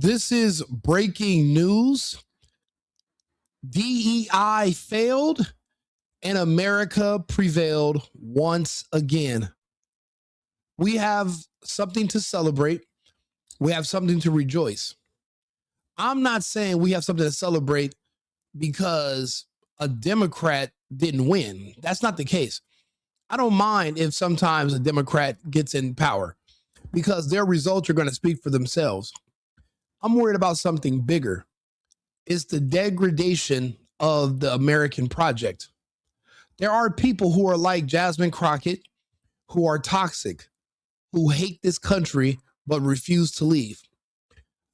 This is breaking news. DEI failed and America prevailed once again. We have something to celebrate. We have something to rejoice. I'm not saying we have something to celebrate because a Democrat didn't win. That's not the case. I don't mind if sometimes a Democrat gets in power because their results are going to speak for themselves. I'm worried about something bigger. It's the degradation of the American project. There are people who are like Jasmine Crockett, who are toxic, who hate this country but refuse to leave.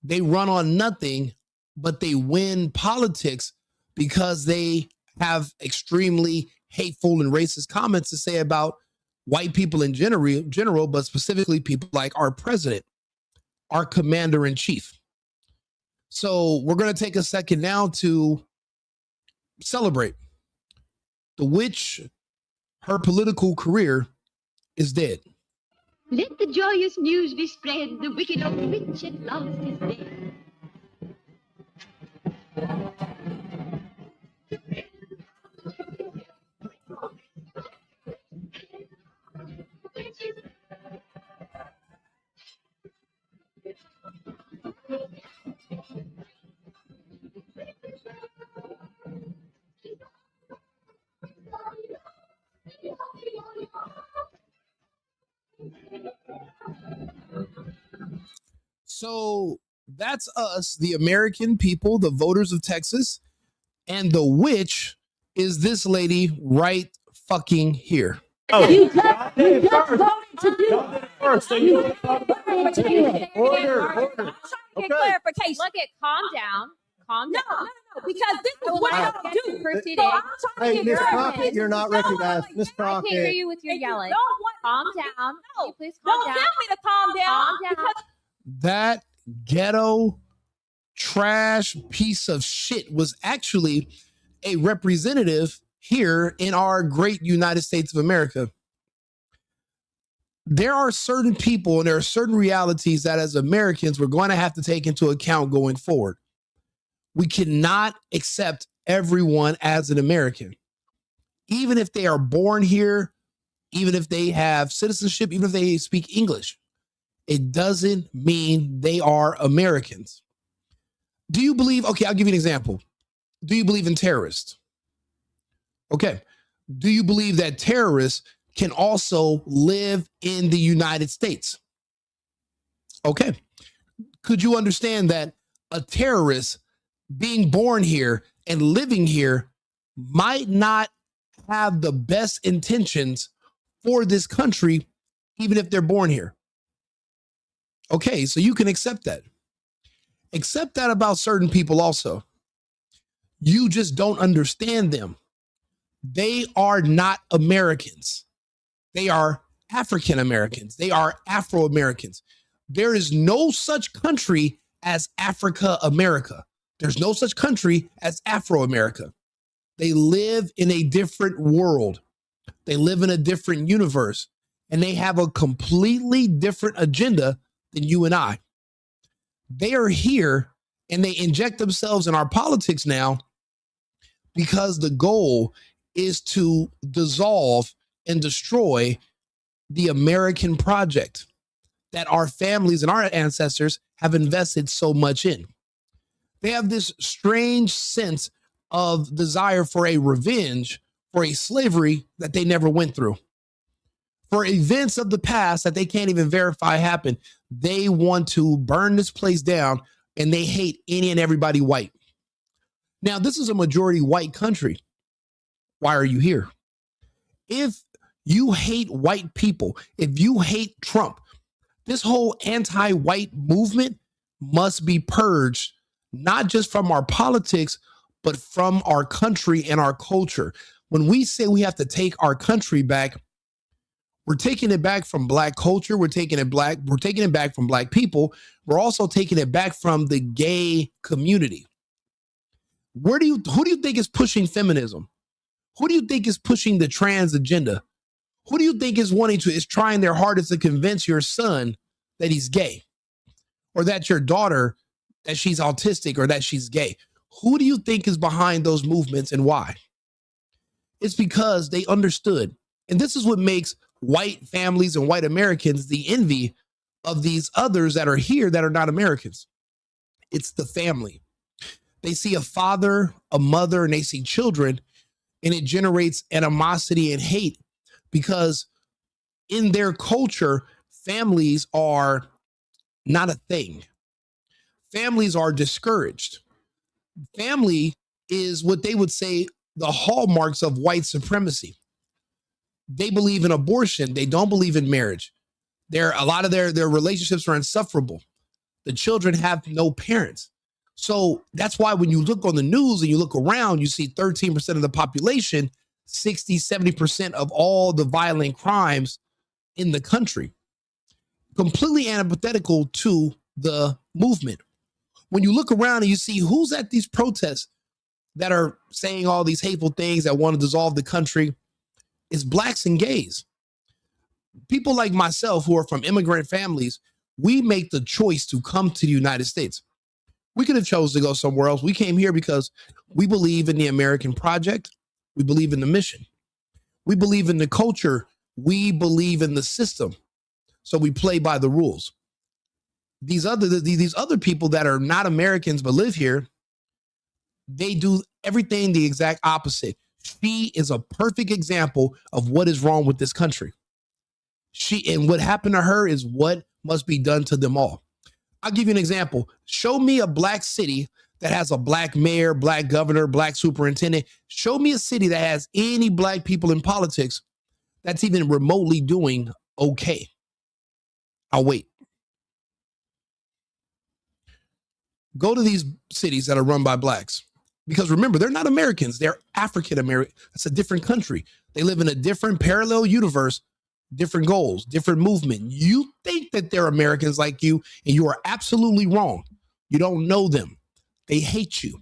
They run on nothing, but they win politics because they have extremely hateful and racist comments to say about white people in general, but specifically people like our president, our commander in chief. So we're going to take a second now to celebrate. The witch, her political career is dead. Let the joyous news be spread, the wicked old witch at last is dead. So that's us, the American people, the voters of Texas, and the witch is this lady right fucking here. Oh, you just voted to do it first. So you want to talk about order. Okay. Clarification. Look at, calm down. No, because this is what I don't do. So I'm trying to Miss Crockett, you're not recognized. Miss Crockett. I can't hear you with your yelling. Calm down. No, please calm down. Don't tell me to calm down. Calm down. That ghetto trash piece of shit was actually a representative here in our great United States of America. There are certain people and there are certain realities that as Americans we're going to have to take into account going forward. We cannot accept everyone as an American, even if they are born here, even if they have citizenship, even if they speak English. It doesn't mean they are Americans. Do you believe, okay, I'll give you an example. Do you believe in terrorists? Okay. Do you believe that terrorists can also live in the United States? Okay. Could you understand that a terrorist being born here and living here might not have the best intentions for this country, even if they're born here? Okay, so you can accept that. Accept that about certain people also. You just don't understand them. They are not Americans. They are African Americans. They are Afro Americans. There is no such country as Africa America. There's no such country as Afro America. They live in a different world. They live in a different universe, and they have a completely different agenda than you and I. They are here and they inject themselves in our politics now because the goal is to dissolve and destroy the American project that our families and our ancestors have invested so much in. They have this strange sense of desire for a revenge for a slavery that they never went through. For events of the past that they can't even verify happened, they want to burn this place down and they hate any and everybody white. Now, this is a majority white country. Why are you here? If you hate white people, if you hate Trump, this whole anti-white movement must be purged, not just from our politics, but from our country and our culture. When we say we have to take our country back, we're taking it back from black culture. We're taking it back from black people. We're also taking it back from the gay community. Who do you think is pushing feminism? Who do you think is pushing the trans agenda? Who do you think is trying their hardest to convince your son that he's gay? Or that your daughter that she's autistic or that she's gay. Who do you think is behind those movements and why? It's because they understood. And this is what makes white families and white Americans the envy of these others that are here that are not Americans. It's the family. They see a father, a mother, and they see children, and it generates animosity and hate because in their culture, families are not a thing. Families are discouraged. Family is what they would say the hallmarks of white supremacy. They believe in abortion. They don't believe in marriage. A lot of their relationships are insufferable. The children have no parents. So that's why when you look on the news and you look around, you see 13% of the population, 60, 70% of all the violent crimes in the country. Completely antithetical to the movement. When you look around and you see who's at these protests that are saying all these hateful things that want to dissolve the country, it's blacks and gays. People like myself who are from immigrant families, we make the choice to come to the United States. We could have chosen to go somewhere else. We came here because we believe in the American project. We believe in the mission. We believe in the culture. We believe in the system. So we play by the rules. These other people that are not Americans but live here, they do everything the exact opposite. She is a perfect example of what is wrong with this country. And what happened to her is what must be done to them all. I'll give you an example. Show me a black city that has a black mayor, black governor, black superintendent. Show me a city that has any black people in politics that's even remotely doing okay. I'll wait. Go to these cities that are run by blacks. Because remember, they're not Americans. They're African American. It's a different country. They live in a different parallel universe, different goals, different movement. You think that they're Americans like you, and you are absolutely wrong. You don't know them. They hate you.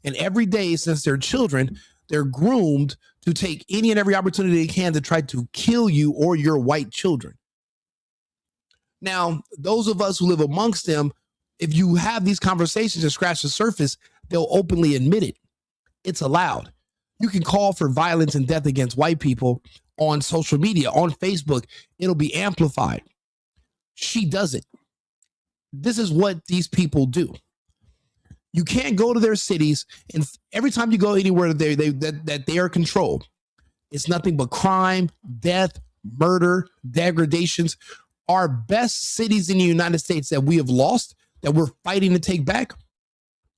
And every day since they're children, they're groomed to take any and every opportunity they can to try to kill you or your white children. Now, those of us who live amongst them, if you have these conversations and scratch the surface, they'll openly admit it. It's allowed. You can call for violence and death against white people on social media, on Facebook. It'll be amplified. She does it. This is what these people do. You can't go to their cities, and every time you go anywhere that they are controlled, it's nothing but crime, death, murder, degradations. Our best cities in the United States that we have lost, that we're fighting to take back,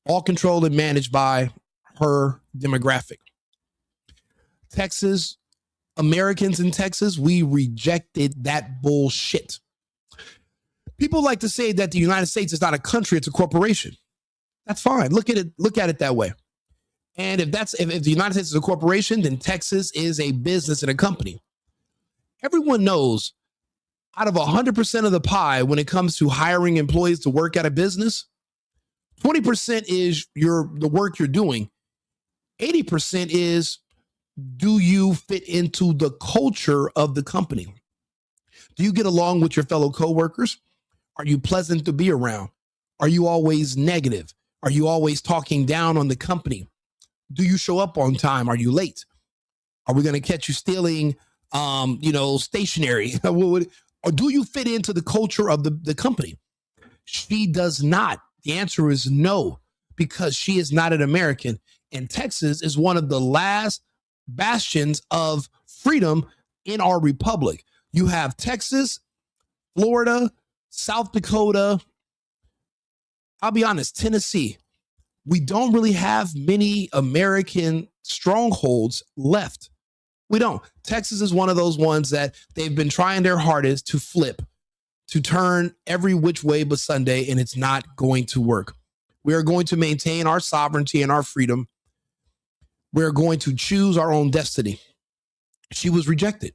all controlled and managed by her demographic. Texas, Americans in Texas, we rejected that bullshit. People like to say that the United States is not a country, it's a corporation. That's fine. Look at it that way. And if the United States is a corporation, then Texas is a business and a company. Everyone knows out of 100% of the pie when it comes to hiring employees to work at a business, 20% is the work you're doing. 80% is, do you fit into the culture of the company? Do you get along with your fellow coworkers? Are you pleasant to be around? Are you always negative? Are you always talking down on the company? Do you show up on time? Are you late? Are we going to catch you stealing, stationery? Or do you fit into the culture of the company? She does not. The answer is no, because she is not an American. And Texas is one of the last bastions of freedom in our republic. You have Texas, Florida, South Dakota. I'll be honest, Tennessee. We don't really have many American strongholds left. We don't. Texas is one of those ones that they've been trying their hardest to flip, to turn every which way but Sunday, and it's not going to work. We are going to maintain our sovereignty and our freedom. We're going to choose our own destiny. She was rejected.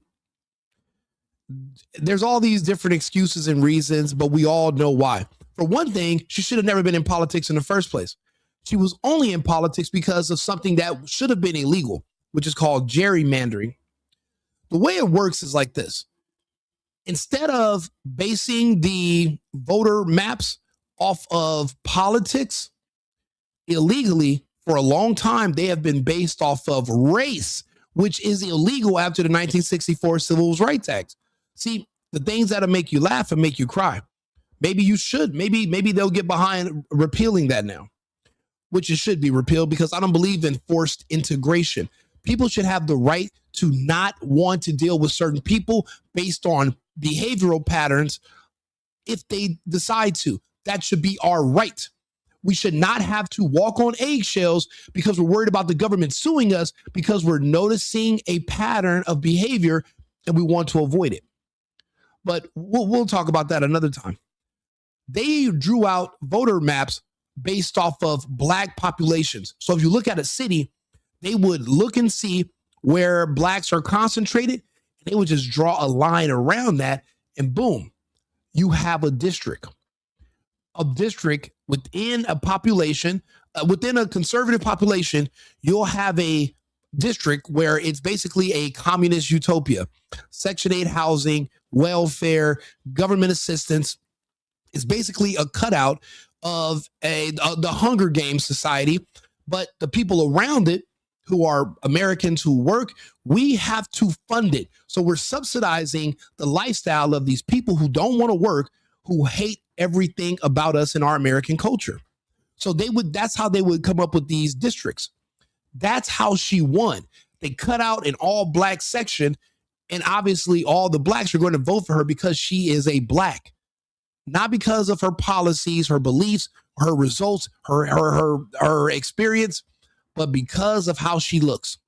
There's all these different excuses and reasons, but we all know why. For one thing, she should have never been in politics in the first place. She was only in politics because of something that should have been illegal, which is called gerrymandering. The way it works is like this. Instead of basing the voter maps off of politics illegally for a long time. They have been based off of race, which is illegal after the 1964 Civil Rights Act. See, the things that'll make you laugh and make you cry. Maybe you should. Maybe they'll get behind repealing that now, which it should be repealed, because I don't believe in forced integration. People should have the right to not want to deal with certain people based on behavioral patterns if they decide to. That should be our right. We should not have to walk on eggshells because we're worried about the government suing us because we're noticing a pattern of behavior and we want to avoid it. But we'll talk about that another time. They drew out voter maps based off of black populations. So if you look at a city, they would look and see where blacks are concentrated, and they would just draw a line around that, and boom, you have a district. A district within a population, within a conservative population, you'll have a district where it's basically a communist utopia. Section 8 housing, welfare, government assistance is basically a cutout of the Hunger Games society, but the people around it who are Americans who work, we have to fund it. So we're subsidizing the lifestyle of these people who don't want to work, who hate everything about us in our American culture. So that's how they would come up with these districts. That's how she won. They cut out an all black section, and obviously all the blacks are going to vote for her because she is a black, not because of her policies, her beliefs, her results, her experience, but because of how she looks.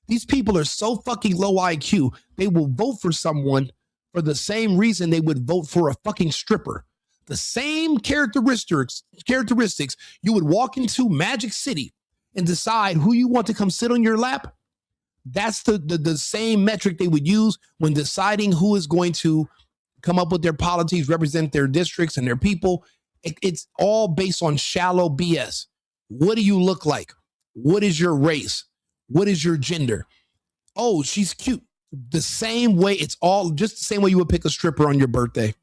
These people are so fucking low IQ, they will vote for someone for the same reason they would vote for a fucking stripper. The same characteristics, you would walk into Magic City and decide who you want to come sit on your lap. That's the same metric they would use when deciding who is going to come up with their policies, represent their districts and their people. It's all based on shallow BS. What do you look like? What is your race? What is your gender? Oh, she's cute. The same way, it's all just the same way you would pick a stripper on your birthday.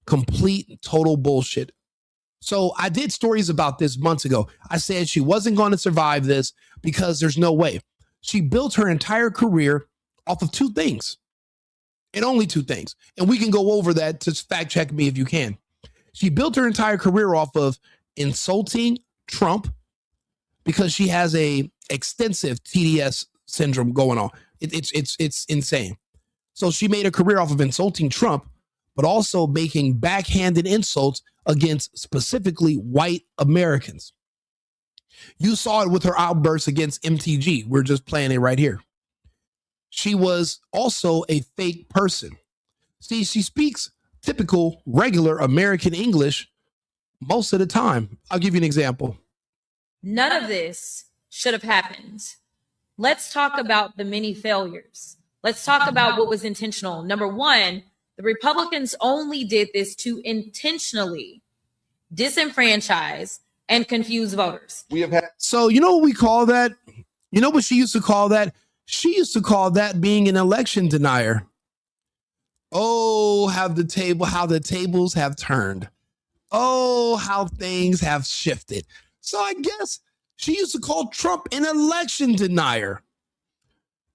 Complete, total bullshit. So I did stories about this months ago. I said she wasn't going to survive this because there's no way. She built her entire career off of two things, and only two things. And we can go over that to fact check me if you can. She built her entire career off of insulting Trump because she has a extensive TDS syndrome going on. It's insane. So she made a career off of insulting Trump, but also making backhanded insults against specifically white Americans. You saw it with her outbursts against MTG. We're just playing it right here. She was also a fake person. See, she speaks typical, regular American English most of the time. I'll give you an example. None of this should have happened. Let's talk about the many failures. Let's talk about what was intentional. Number one, the Republicans only did this to intentionally disenfranchise and confuse voters. So you know what we call that? You know what she used to call that? She used to call that being an election denier. Oh, how the tables have turned. Oh, how things have shifted. So I guess she used to call Trump an election denier.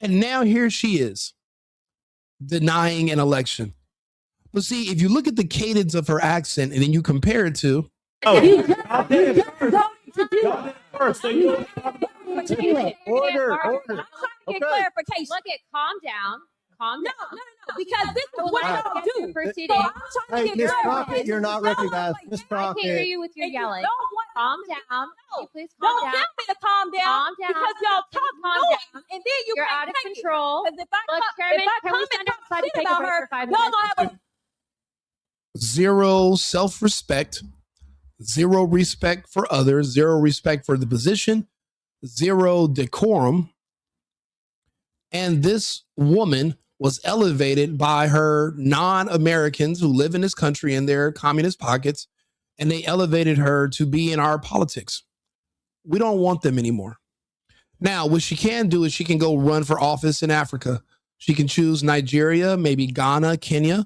And now here she is, denying an election. But see, if you look at the cadence of her accent and then you compare it to... Oh, y'all did it first. So you Order. I'm trying to get clarification. Look at calm down. Calm down. No. Because this is what I don't do. Proceeding. So I'm trying Hey, to get Miss clarification. Crockett, you're not recognized. Miss I can't hear Crockett. you with your And you yelling. don't want Calm down. No. Can you please calm Don't down. tell me to calm down. Calm down. Because y'all talk Calm noise. down. And then you You're can't out of take it. control. 'Cause if I Look, come, Chairman, if I can we come stand and talk outside and shit take a about break her, for 5 y'all minutes? gonna have a Zero self-respect, zero respect for others, zero respect for the position, zero decorum. And this woman was elevated by her non-Americans who live in this country in their communist pockets, and they elevated her to be in our politics. We don't want them anymore. Now, what she can do is she can go run for office in Africa. She can choose Nigeria, maybe Ghana, Kenya.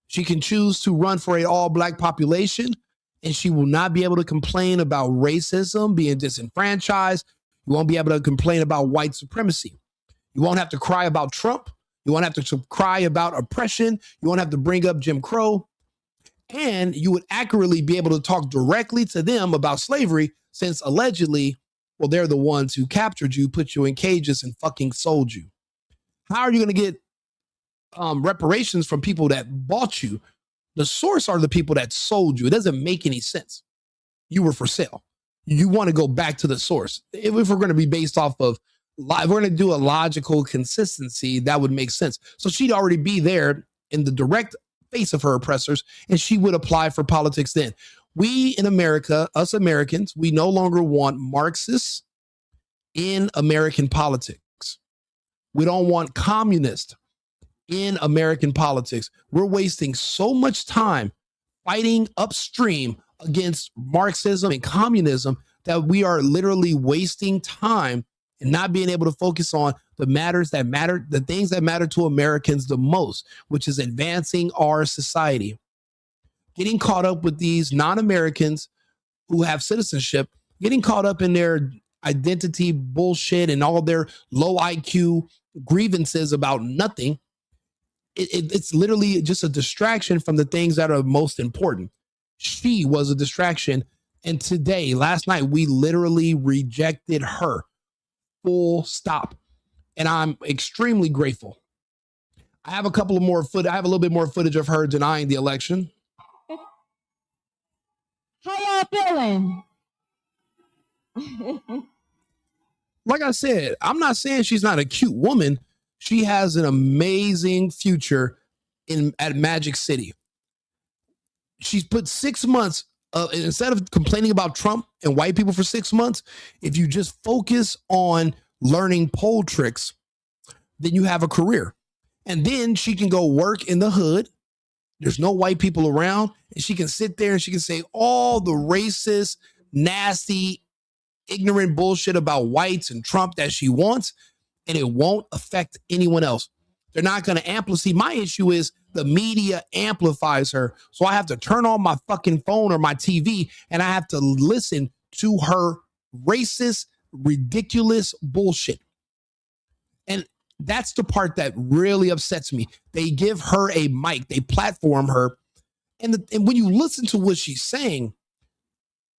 She can choose to run for an all-black population and she will not be able to complain about racism, being disenfranchised. You won't be able to complain about white supremacy. You won't have to cry about Trump. You won't have to cry about oppression. You won't have to bring up Jim Crow. And you would accurately be able to talk directly to them about slavery, since allegedly, well, they're the ones who captured you, put you in cages, and fucking sold you. How are you going to get reparations from people that bought you? The source are the people that sold you. It doesn't make any sense. You were for sale. You want to go back to the source. If we're going to be based off of, we're going to do a logical consistency, that would make sense. So she'd already be there in the direct face of her oppressors, and she would apply for politics then. We in America, us Americans, we no longer want Marxists in American politics. We don't want communists in American politics. We're wasting so much time fighting upstream against Marxism and communism that we are literally wasting time and not being able to focus on the matters that matter, the things that matter to Americans the most, which is advancing our society. Getting caught up with these non-Americans who have citizenship, getting caught up in their identity bullshit and all their low IQ grievances about nothing. It's literally just a distraction from the things that are most important. She was a distraction. And today, last night, we literally rejected her. Full stop. And I'm extremely grateful. I have a couple of more I have a little bit more footage of her denying the election. How y'all feeling? Like I said, I'm not saying she's not a cute woman. She has an amazing future at Magic City. She's put 6 months instead of complaining about Trump and white people for 6 months. If you just focus on learning poll tricks, then you have a career. And then she can go work in the hood. There's no white people around. And she can sit there and she can say all the racist, nasty, ignorant bullshit about whites and Trump that she wants. And it won't affect anyone else. They're not going to amplify. See, my issue is the media amplifies her. So I have to turn on my fucking phone or my TV and I have to listen to her racist, ridiculous bullshit. And that's the part that really upsets me. They give her a mic. They platform her. And when you listen to what she's saying,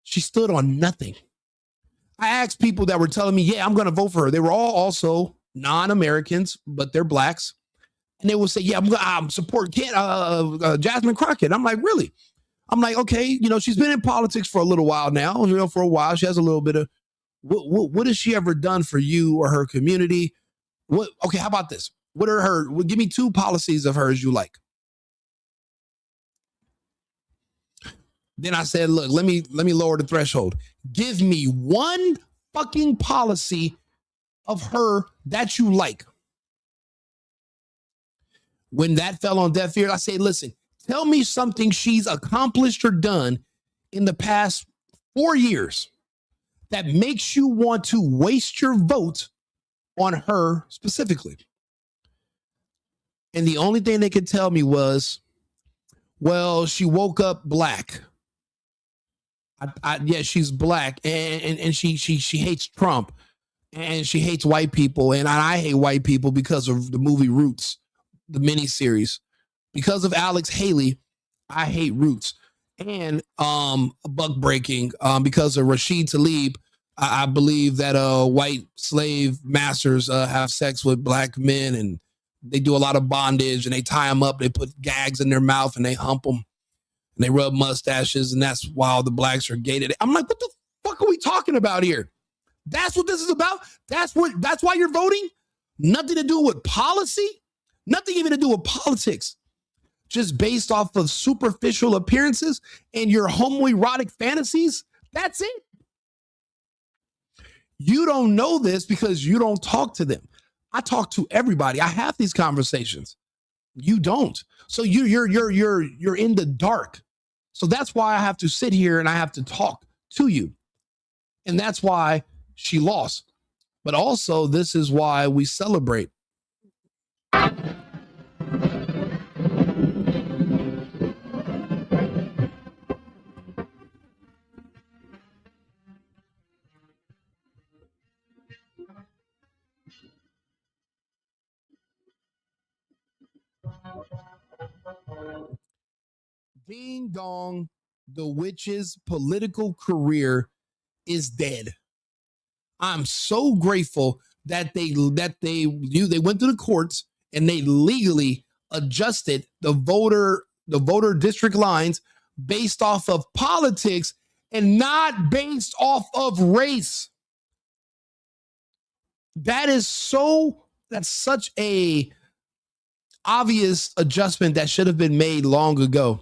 she stood on nothing. I asked people that were telling me, yeah, I'm going to vote for her. They were all also non-Americans, but they're blacks. And they will say, yeah, I'm support Jasmine Crockett. I'm like, really? I'm like, okay, she's been in politics for a little while now. For a while, she has a little bit of, what has she ever done for you or her community? Okay, how about this? Give me 2 policies of hers you like. Then I said, look, let me lower the threshold. Give me 1 fucking policy of her that you like. When that fell on deaf ears, I say, listen, tell me something she's accomplished or done in the past 4 years that makes you want to waste your vote on her specifically. And the only thing they could tell me was, well, she woke up black. Yeah, she's black, and she hates Trump, and she hates white people, and I hate white people because of the movie Roots, the miniseries. Because of Alex Haley, I hate Roots, and buck breaking because of Rashid Tlaib. I believe that white slave masters have sex with black men, and they do a lot of bondage, and they tie them up, they put gags in their mouth, and they hump them. And they rub mustaches, and that's why all the blacks are gated. I'm like, what the fuck are we talking about here? That's what this is about? That's why you're voting? Nothing to do with policy? Nothing even to do with politics. Just based off of superficial appearances and your homoerotic fantasies? That's it. You don't know this because you don't talk to them. I talk to everybody. I have these conversations. You don't. So you're in the dark. So that's why I have to sit here and I have to talk to you. And that's why she lost. But also, this is why we celebrate. Ding dong, the witch's political career is dead. I'm so grateful that they went to the courts and they legally adjusted the voter district lines based off of politics and not based off of race. That's such a obvious adjustment that should have been made long ago.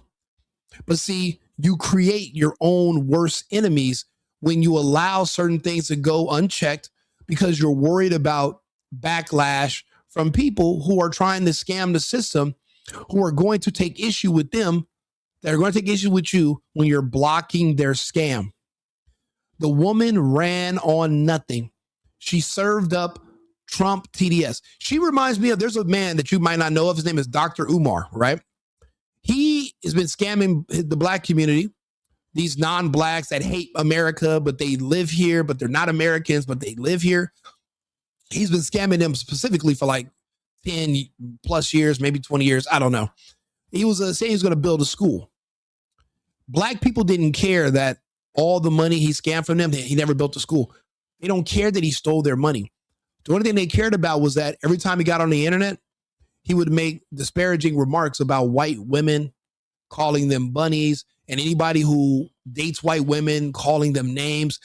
But see, you create your own worst enemies when you allow certain things to go unchecked because you're worried about backlash from people who are trying to scam the system, who are going to take issue with them, that are going to take issue with you when you're blocking their scam. The woman ran on nothing. She served up Trump TDS. She reminds me of, there's a man that you might not know of. His name is Dr. Umar, right? He has been scamming the black community, these non-blacks that hate America, but they live here, but they're not Americans, but they live here. He's been scamming them specifically for like 10 plus years, maybe 20 years. I don't know. He was saying he was going to build a school. Black people didn't care that all the money he scammed from them, he never built a school. They don't care that he stole their money. The only thing they cared about was that every time he got on the internet, he would make disparaging remarks about white women, calling them bunnies, and anybody who dates white women, calling them names,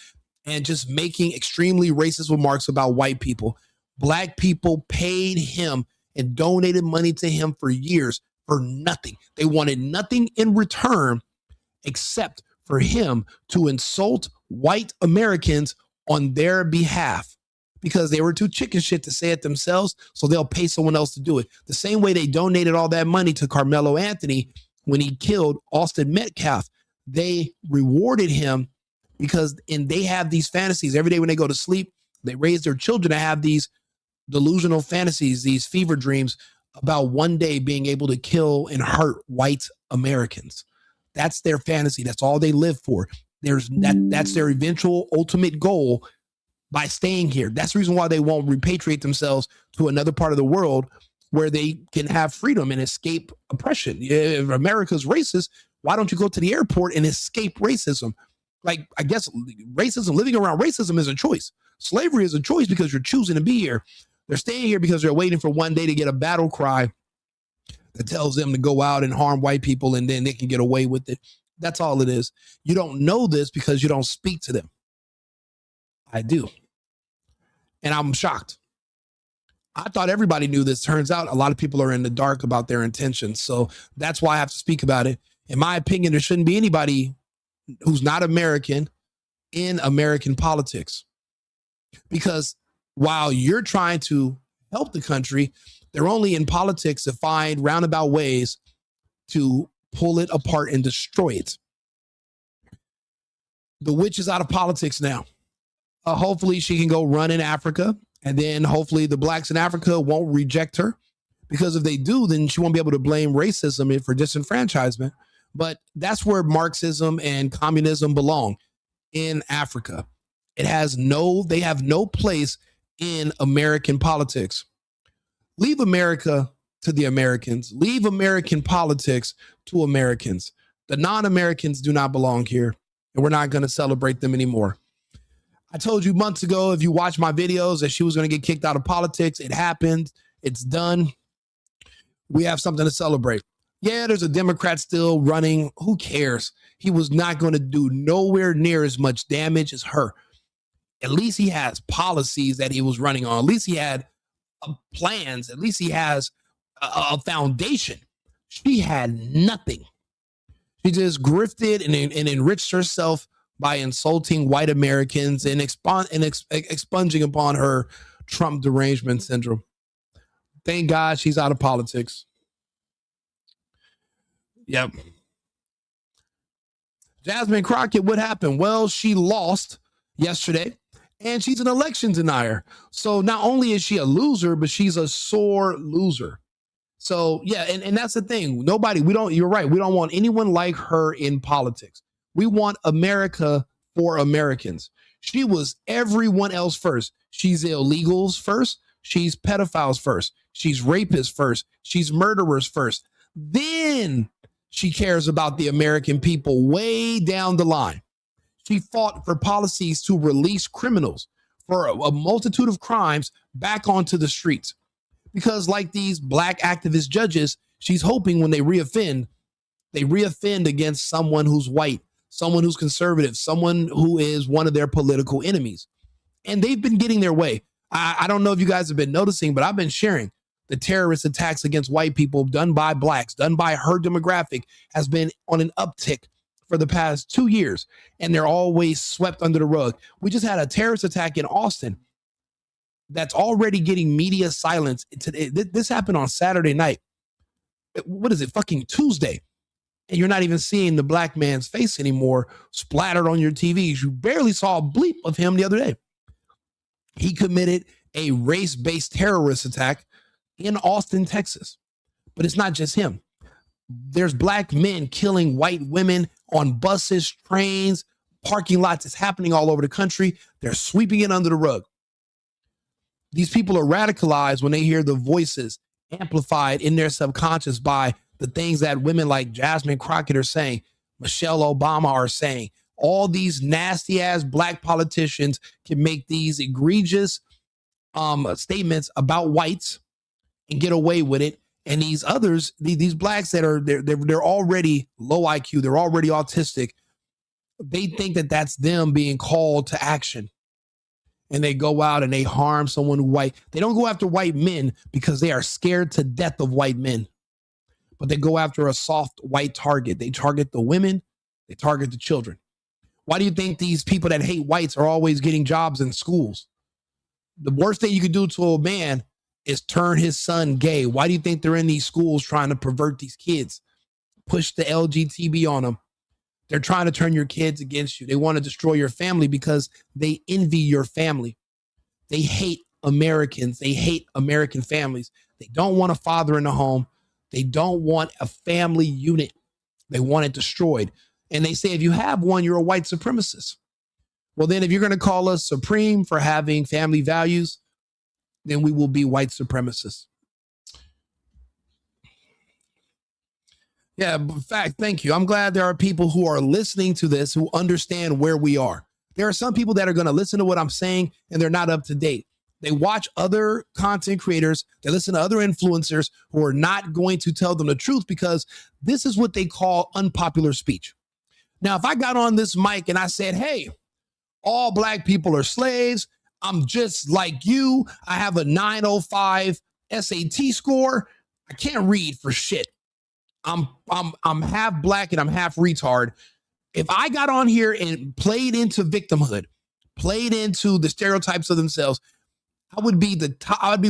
and just making extremely racist remarks about white people. Black people paid him and donated money to him for years for nothing. They wanted nothing in return except for him to insult white Americans on their behalf, because they were too chicken shit to say it themselves, so they'll pay someone else to do it. The same way they donated all that money to Carmelo Anthony when he killed Austin Metcalf. They rewarded him because, and they have these fantasies every day when they go to sleep. They raise their children to have these delusional fantasies, these fever dreams about one day being able to kill and hurt white Americans. That's their fantasy. That's all they live for. That's their eventual ultimate goal by staying here. That's the reason why they won't repatriate themselves to another part of the world where they can have freedom and escape oppression. If America's racist, why don't you go to the airport and escape racism? Like, I guess racism, living around racism is a choice. Slavery is a choice because you're choosing to be here. They're staying here because they're waiting for one day to get a battle cry that tells them to go out and harm white people, and then they can get away with it. That's all it is. You don't know this because you don't speak to them. I do. And I'm shocked. I thought everybody knew this. Turns out a lot of people are in the dark about their intentions. So that's why I have to speak about it. In my opinion, there shouldn't be anybody who's not American in American politics. Because while you're trying to help the country, they're only in politics to find roundabout ways to pull it apart and destroy it. The witch is out of politics now. Hopefully she can go run in Africa, and then hopefully the blacks in Africa won't reject her, because if they do, then she won't be able to blame racism for disenfranchisement. But that's where Marxism and communism belong, in Africa. They have no place in American politics. Leave America to the Americans. Leave American politics to Americans. The non-Americans do not belong here, and we're not going to celebrate them anymore. I told you months ago, if you watch my videos, that she was going to get kicked out of politics. It happened. It's done. We have something to celebrate. Yeah, there's a Democrat still running. Who cares? He was not going to do nowhere near as much damage as her. At least he has policies that he was running on. At least he had plans. At least he has a foundation. She had nothing. She just grifted and enriched herself by insulting white Americans and expunging upon her Trump derangement syndrome. Thank God she's out of politics. Yep. Jasmine Crockett, what happened? Well, she lost yesterday, and she's an election denier. So not only is she a loser, but she's a sore loser. So yeah, and that's the thing. You're right. We don't want anyone like her in politics. We want America for Americans. She was everyone else first. She's illegals first. She's pedophiles first. She's rapists first. She's murderers first. Then She cares about the American people way down the line. She fought for policies to release criminals for a multitude of crimes back onto the streets. Because like these black activist judges, she's hoping when they reoffend against someone who's white, someone who's conservative, someone who is one of their political enemies. And they've been getting their way. I don't know if you guys have been noticing, but I've been sharing the terrorist attacks against white people done by blacks, done by her demographic, has been on an uptick for the past 2 years. And they're always swept under the rug. We just had a terrorist attack in Austin that's already getting media silence. This happened on Saturday night. What is it? Fucking Tuesday. And you're not even seeing the black man's face anymore splattered on your TVs. You barely saw a bleep of him the other day. He committed a race-based terrorist attack in Austin, Texas. But it's not just him. There's black men killing white women on buses, trains, parking lots. It's happening all over the country. They're sweeping it under the rug. These people are radicalized when they hear the voices amplified in their subconscious by the things that women like Jasmine Crockett are saying, Michelle Obama are saying. All these nasty ass black politicians can make these egregious statements about whites and get away with it. And these others, these blacks that are they're already low IQ, they're already autistic. They think that that's them being called to action. And they go out and they harm someone white. They don't go after white men because they are scared to death of white men. But they go after a soft white target. They target the women. They target the children. Why do you think these people that hate whites are always getting jobs in schools? The worst thing you could do to a man is turn his son gay. Why do you think they're in these schools trying to pervert these kids? Push the LGTB on them. They're trying to turn your kids against you. They want to destroy your family because they envy your family. They hate Americans. They hate American families. They don't want a father in the home. They don't want a family unit. They want it destroyed. And they say, if you have one, you're a white supremacist. Well, then if you're going to call us supreme for having family values, then we will be white supremacists. Yeah, in fact, thank you. I'm glad there are people who are listening to this who understand where we are. There are some people that are going to listen to what I'm saying and they're not up to date. They watch other content creators. They listen to other influencers who are not going to tell them the truth because this is what they call unpopular speech. Now, if I got on this mic and I said, hey, all black people are slaves. I'm just like you. I have a 905 SAT score. I can't read for shit. I'm half black and I'm half retard. If I got on here and played into victimhood, played into the stereotypes of themselves, I would be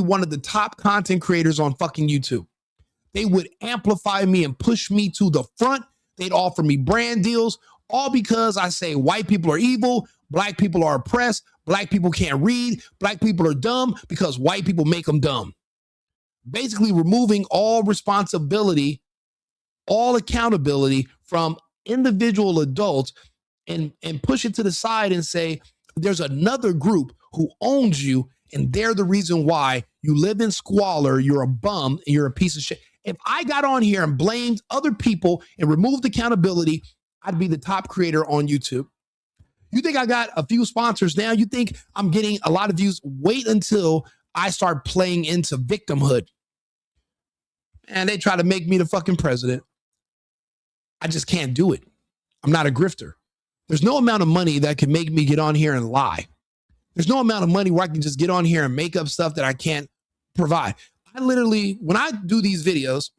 one of the top content creators on fucking YouTube. They would amplify me and push me to the front. They'd offer me brand deals, all because I say white people are evil, black people are oppressed, black people can't read, black people are dumb because white people make them dumb. Basically removing all responsibility, all accountability from individual adults and push it to the side and say, there's another group who owns you and they're the reason why you live in squalor, you're a bum, and you're a piece of shit. If I got on here and blamed other people and removed accountability, I'd be the top creator on YouTube. You think I got a few sponsors now? You think I'm getting a lot of views? Wait until I start playing into victimhood. And they try to make me the fucking president. I just can't do it. I'm not a grifter. There's no amount of money that can make me get on here and lie. There's no amount of money where I can just get on here and make up stuff that I can't provide. I literally, when I do these videos,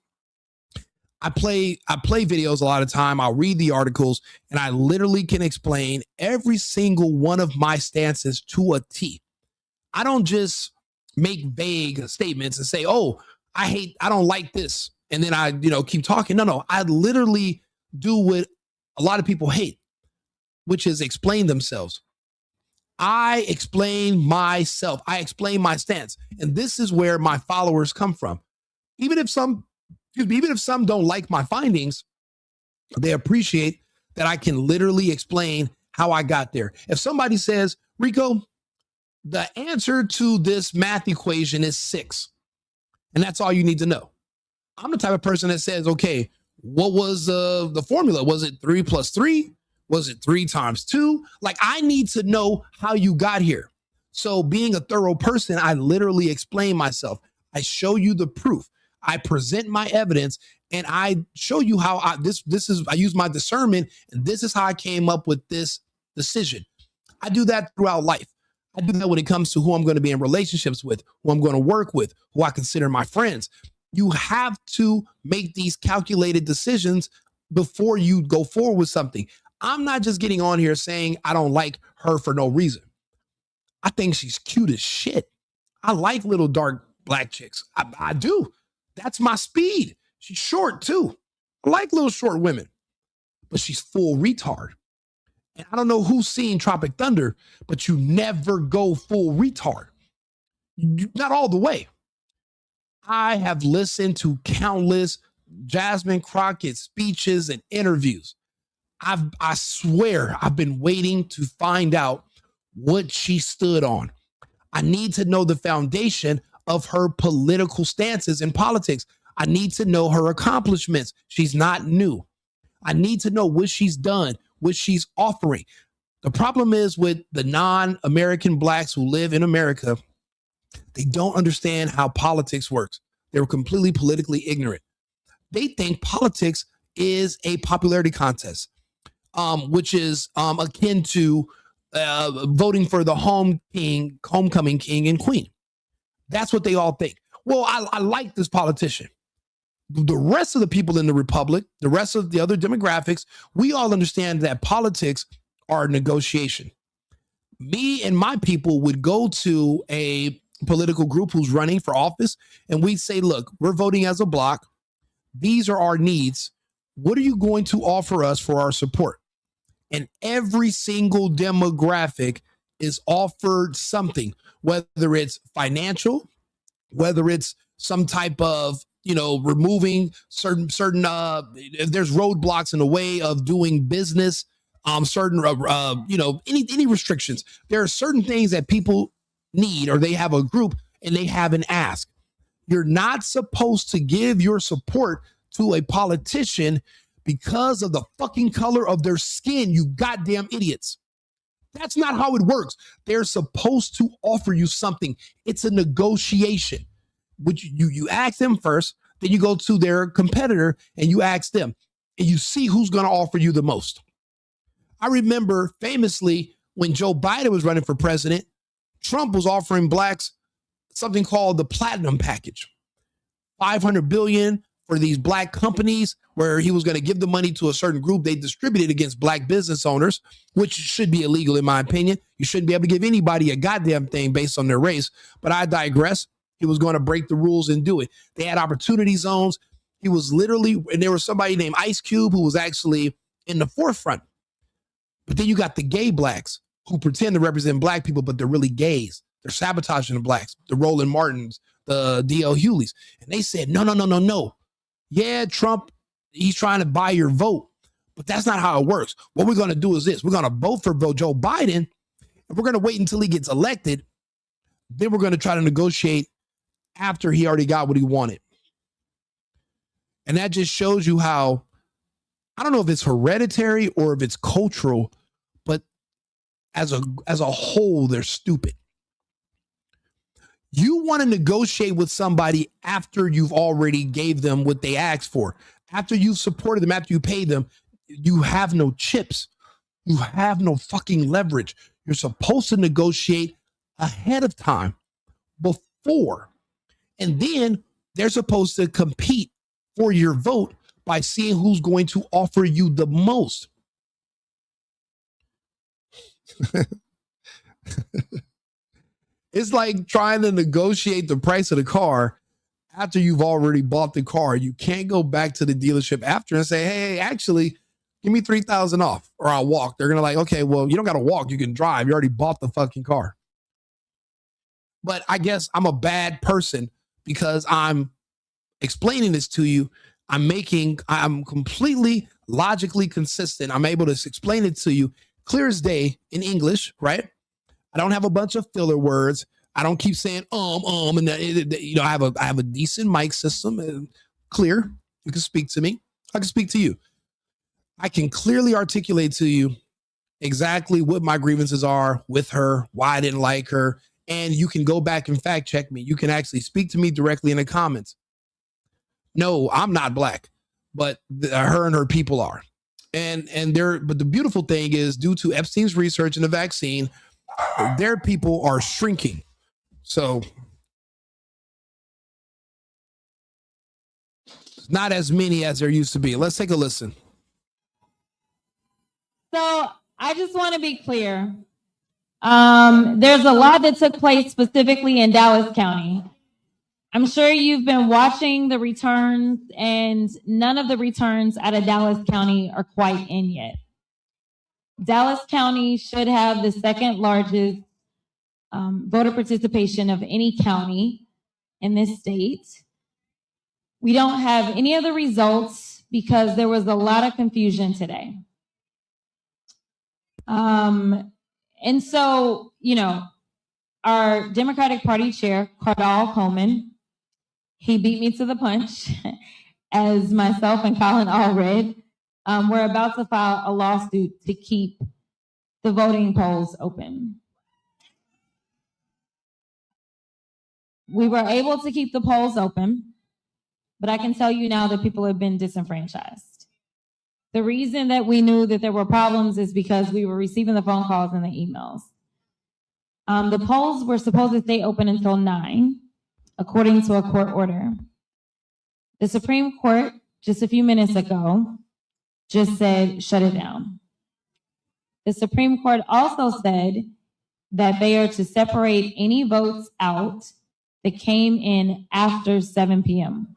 I play videos a lot of time. I'll read the articles and I literally can explain every single one of my stances to a T. I don't just make vague statements and say, oh, I don't like this. And then I, keep talking. No, I literally do what a lot of people hate, which is explain themselves. I explain myself. I explain my stance. And this is where my followers come from. Even if some don't like my findings, they appreciate that I can literally explain how I got there. If somebody says, Rico, the answer to this math equation is 6, and that's all you need to know. I'm the type of person that says, okay, What was the formula? Was it 3 plus 3? Was it 3 times 2? Like, I need to know how you got here. So being a thorough person, I literally explain myself. I show you the proof. I present my evidence, and I show you how I use my discernment, and this is how I came up with this decision. I do that throughout life. I do that when it comes to who I'm going to be in relationships with, who I'm going to work with, who I consider my friends. You have to make these calculated decisions before you go forward with something. I'm not just getting on here saying I don't like her for no reason. I think she's cute as shit. I like little dark black chicks. I do. That's my speed. She's short too. I like little short women, but she's full retard. And I don't know who's seen Tropic Thunder, but you never go full retard. Not all the way. I have listened to countless Jasmine Crockett speeches and interviews. I swear I've been waiting to find out what she stood on. I need to know the foundation of her political stances in politics. I need to know her accomplishments. She's not new. I need to know what she's done, what she's offering. The problem is with the non-American blacks who live in America, they don't understand how politics works. They're completely politically ignorant. They think politics is a popularity contest, which is akin to voting for the homecoming king and queen. That's what they all think. Well, I like this politician. The rest of the people in the republic, the rest of the other demographics, we all understand that politics are negotiation. Me and my people would go to a political group who's running for office, and we'd say, look, we're voting as a block. These are our needs. What are you going to offer us for our support? And every single demographic is offered something, whether it's financial, whether it's some type of, removing certain if there's roadblocks in the way of doing business, any restrictions. There are certain things that people need, or they have a group and they have an ask. You're not supposed to give your support to a politician because of the fucking color of their skin, you goddamn idiots. That's not how it works. They're supposed to offer you something. It's a negotiation. Which you ask them first, then you go to their competitor and you ask them, and you see who's going to offer you the most. I remember famously when Joe Biden was running for president, Trump was offering blacks something called the platinum package, $500 billion for these black companies, where he was going to give the money to a certain group. They distributed against black business owners, which should be illegal in my opinion. You shouldn't be able to give anybody a goddamn thing based on their race, but I digress. He was going to break the rules and do it. They had opportunity zones. He was literally, and there was somebody named Ice Cube who was actually in the forefront. But then you got the gay blacks who pretend to represent black people, but they're really gays. They're sabotaging the blacks, the Roland Martins, the D.L. Hewleys. And they said, no. Yeah, Trump, he's trying to buy your vote, but that's not how it works. What we're going to do is this. We're going to vote for Joe Biden, and we're going to wait until he gets elected. Then we're going to try to negotiate after he already got what he wanted. And that just shows you how, I don't know if it's hereditary or if it's cultural, but as a whole, they're stupid. You want to negotiate with somebody after you've already gave them what they asked for. After you've supported them, after you pay them, you have no chips. You have no fucking leverage. You're supposed to negotiate ahead of time, before. And then they're supposed to compete for your vote by seeing who's going to offer you the most. It's like trying to negotiate the price of the car after you've already bought the car. You can't go back to the dealership after and say, hey, actually, give me $3,000 off or I'll walk. They're going to okay, well, you don't got to walk. You can drive. You already bought the fucking car. But I guess I'm a bad person because I'm explaining this to you. I'm completely logically consistent. I'm able to explain it to you clear as day in English, right? I don't have a bunch of filler words. I don't keep saying and I have a decent mic system, and clear. You can speak to me. I can speak to you. I can clearly articulate to you exactly what my grievances are with her, why I didn't like her, and you can go back and fact check me. You can actually speak to me directly in the comments. No, I'm not black, but her and her people are. But the beautiful thing is, due to Epstein's research and the vaccine, their people are shrinking. So not as many as there used to be. Let's take a listen. So I just want to be clear. There's a lot that took place specifically in Dallas County. I'm sure you've been watching the returns, and none of the returns out of Dallas County are quite in yet. Dallas County should have the second largest voter participation of any county in this state. We don't have any of the results because there was a lot of confusion today. And so, our Democratic Party chair, Cardall Coleman, he beat me to the punch, as myself and Colin all read. We're about to file a lawsuit to keep the voting polls open. We were able to keep the polls open, but I can tell you now that people have been disenfranchised. The reason that we knew that there were problems is because we were receiving the phone calls and the emails. The polls were supposed to stay open until 9, according to a court order. The Supreme Court, just a few minutes ago, just said, shut it down. The Supreme Court also said that they are to separate any votes out that came in after 7 p.m.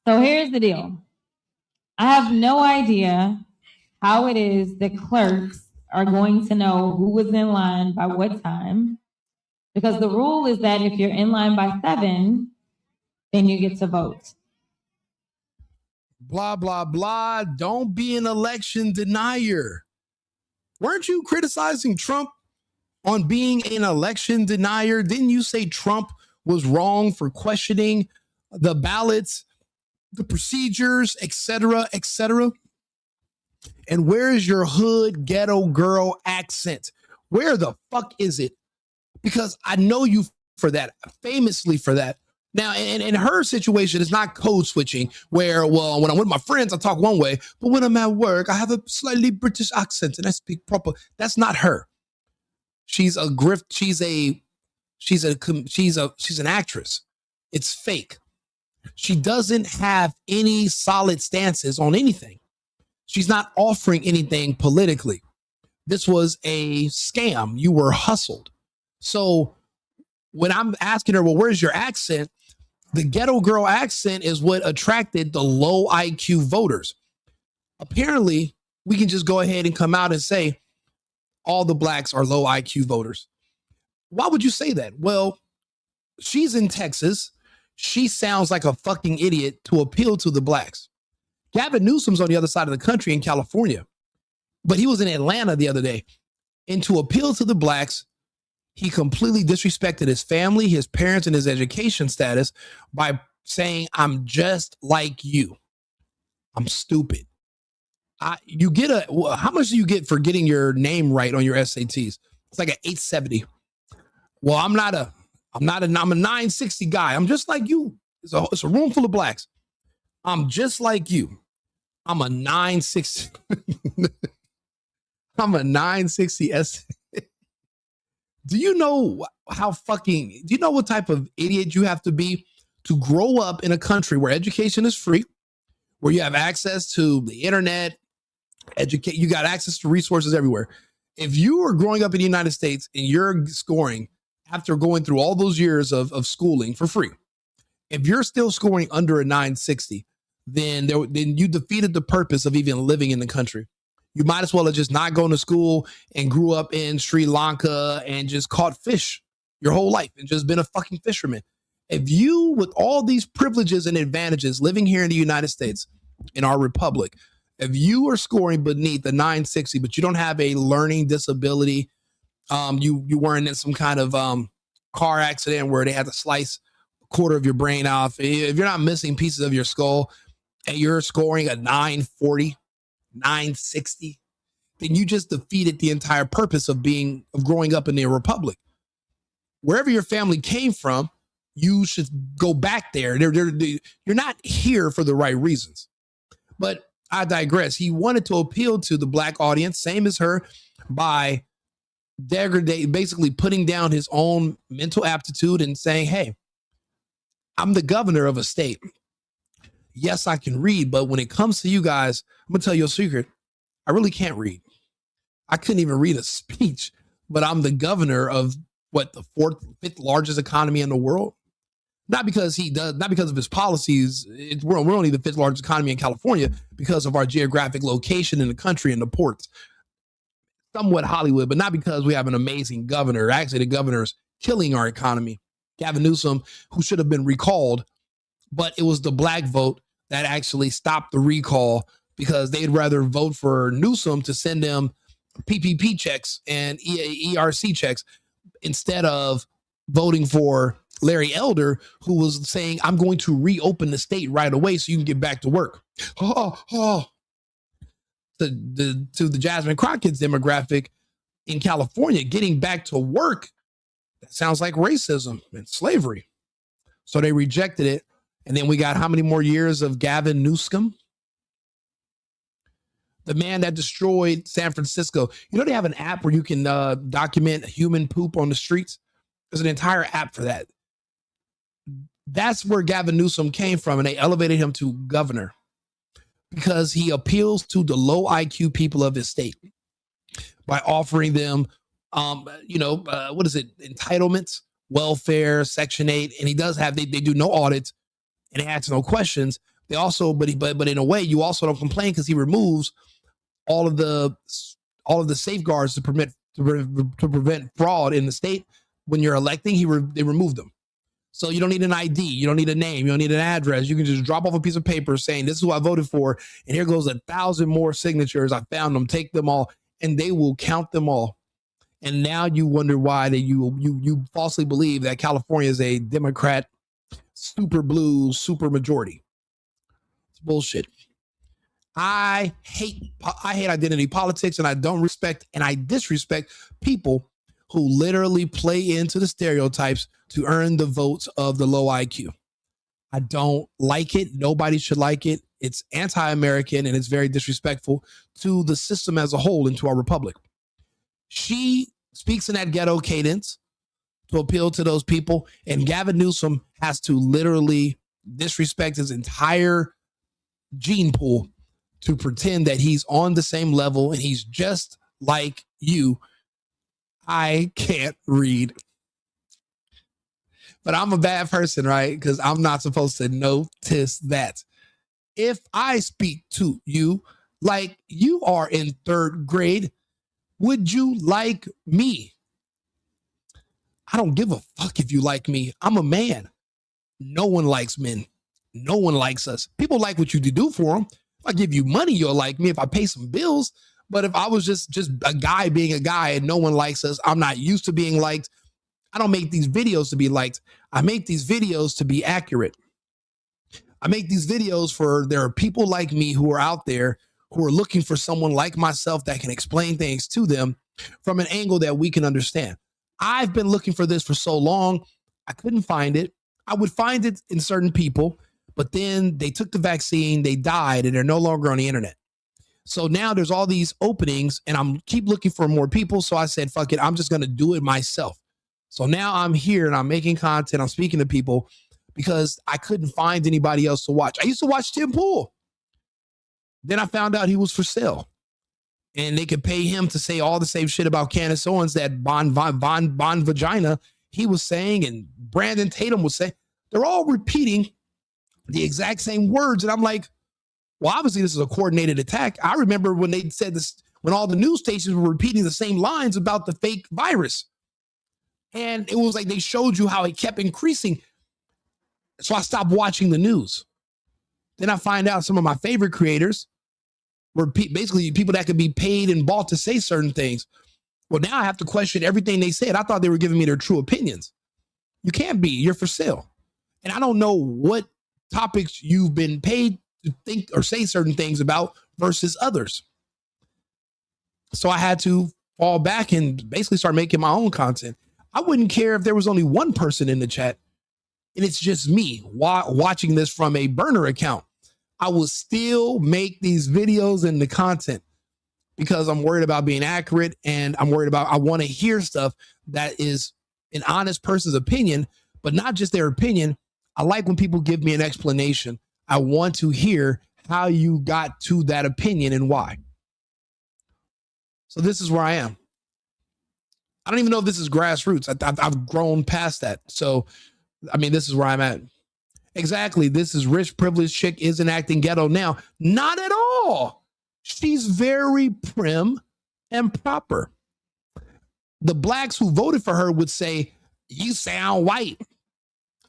So here's the deal. I have no idea how it is that clerks are going to know who was in line by what time, because the rule is that if you're in line by 7, then you get to vote. Blah, blah, blah. Don't be an election denier. Weren't you criticizing Trump on being an election denier? Didn't you say Trump was wrong for questioning the ballots, the procedures, etc., etc.? And where is your hood ghetto girl accent? Where the fuck is it? Because I know you for that, famously for that. Now, in her situation, it's not code switching where, well, when I'm with my friends, I talk one way, but when I'm at work, I have a slightly British accent and I speak proper. That's not her. She's a grift. She's an actress. It's fake. She doesn't have any solid stances on anything. She's not offering anything politically. This was a scam. You were hustled. So when I'm asking her, well, where's your accent? The ghetto girl accent is what attracted the low IQ voters. Apparently, we can just go ahead and come out and say all the blacks are low IQ voters. Why would you say that? Well, she's in Texas. She sounds like a fucking idiot to appeal to the blacks. Gavin Newsom's on the other side of the country in California, but he was in Atlanta the other day. And to appeal to the blacks, he completely disrespected his family, his parents, and his education status by saying, I'm just like you. I'm stupid. How much do you get for getting your name right on your SATs? It's like an 870. Well, I'm a 960 guy. I'm just like you. It's a room full of blacks. I'm just like you. I'm a 960. I'm a 960 S. Do you know what type of idiot you have to be to grow up in a country where education is free, where you have access to the internet, you got access to resources everywhere. If you are growing up in the United States and you're scoring after going through all those years of schooling for free, if you're still scoring under a 960, then you defeated the purpose of even living in the country. You might as well have just not gone to school and grew up in Sri Lanka and just caught fish your whole life and just been a fucking fisherman. If you, with all these privileges and advantages living here in the United States, in our republic, if you are scoring beneath the 960, but you don't have a learning disability, you weren't in some kind of car accident where they had to slice a quarter of your brain off, if you're not missing pieces of your skull, and you're scoring a 940, 960, then you just defeated the entire purpose of growing up in a republic. Wherever your family came from, you should go back there. You're not here for the right reasons. But I digress. He wanted to appeal to the black audience, same as her, by basically putting down his own mental aptitude and saying, hey, I'm the governor of a state. Yes, I can read, but when it comes to you guys, I'm gonna tell you a secret. I really can't read. I couldn't even read a speech, but I'm the governor of the fifth largest economy in the world. Not because of his policies. We're only the fifth largest economy in California because of our geographic location in the country and the ports. Somewhat Hollywood, but not because we have an amazing governor. Actually, the governor's killing our economy. Gavin Newsom, who should have been recalled, but it was the black vote that actually stopped the recall because they'd rather vote for Newsom to send them PPP checks and ERC checks instead of voting for Larry Elder, who was saying, I'm going to reopen the state right away so you can get back to work. To the Jasmine Crockett's demographic in California, getting back to work, that sounds like racism and slavery. So they rejected it. And then we got how many more years of Gavin Newsom? The man that destroyed San Francisco. You know, they have an app where you can document human poop on the streets. There's an entire app for that. That's where Gavin Newsom came from, and they elevated him to governor because he appeals to the low IQ people of his state by offering them, entitlements, welfare, Section 8, and he does have, they do no audits and he asks no questions. They also, but in a way, you also don't complain because he removes all of the safeguards to prevent fraud in the state. When you're electing, they remove them. So you don't need an ID, you don't need a name, you don't need an address. You can just drop off a piece of paper saying, this is who I voted for, and here goes 1,000 more signatures. I found them, take them all, and they will count them all. And now you wonder why that you falsely believe that California is a Democrat, super blue, super majority. It's bullshit. I hate identity politics, and I don't respect and I disrespect people who literally play into the stereotypes to earn the votes of the low IQ. I don't like it. Nobody should like it. It's anti-American and it's very disrespectful to the system as a whole and to our republic. She speaks in that ghetto cadence to appeal to those people, and Gavin Newsom has to literally disrespect his entire gene pool to pretend that he's on the same level and he's just like you. I can't read. But I'm a bad person, right? Because I'm not supposed to notice that. If I speak to you like you are in third grade, would you like me? I don't give a fuck if you like me. I'm a man. No one likes men. No one likes us. People like what you do for them. If I give you money, you'll like me if I pay some bills. But if I was just a guy being a guy and no one likes us, I'm not used to being liked. I don't make these videos to be liked. I make these videos to be accurate. I make these videos for there are people like me who are out there who are looking for someone like myself that can explain things to them from an angle that we can understand. I've been looking for this for so long. I couldn't find it. I would find it in certain people, but then they took the vaccine, they died, and they're no longer on the internet. So now there's all these openings and I'm keep looking for more people. So I said, fuck it, I'm just going to do it myself. So now I'm here and I'm making content. I'm speaking to people because I couldn't find anybody else to watch. I used to watch Tim Pool. Then I found out he was for sale and they could pay him to say all the same shit about Candace Owens that Bon Vagina he was saying and Brandon Tatum was saying. They're all repeating the exact same words. And I'm like, well, obviously this is a coordinated attack. I remember when they said this, when all the news stations were repeating the same lines about the fake virus. And it was like they showed you how it kept increasing. So I stopped watching the news. Then I find out some of my favorite creators were basically people that could be paid and bought to say certain things. Well, now I have to question everything they said. I thought they were giving me their true opinions. You can't be. You're for sale. And I don't know what topics you've been paid to think or say certain things about versus others. So I had to fall back and basically start making my own content. I wouldn't care if there was only one person in the chat and it's just me watching this from a burner account. I will still make these videos and the content because I'm worried about being accurate, and I want to hear stuff that is an honest person's opinion, but not just their opinion. I like when people give me an explanation. I want to hear how you got to that opinion and why. So this is where I am. I don't even know if this is grassroots. I've grown past that. So, I mean, this is where I'm at. Exactly. This is rich, privileged chick isn't acting ghetto now. Not at all. She's very prim and proper. The blacks who voted for her would say, you sound white.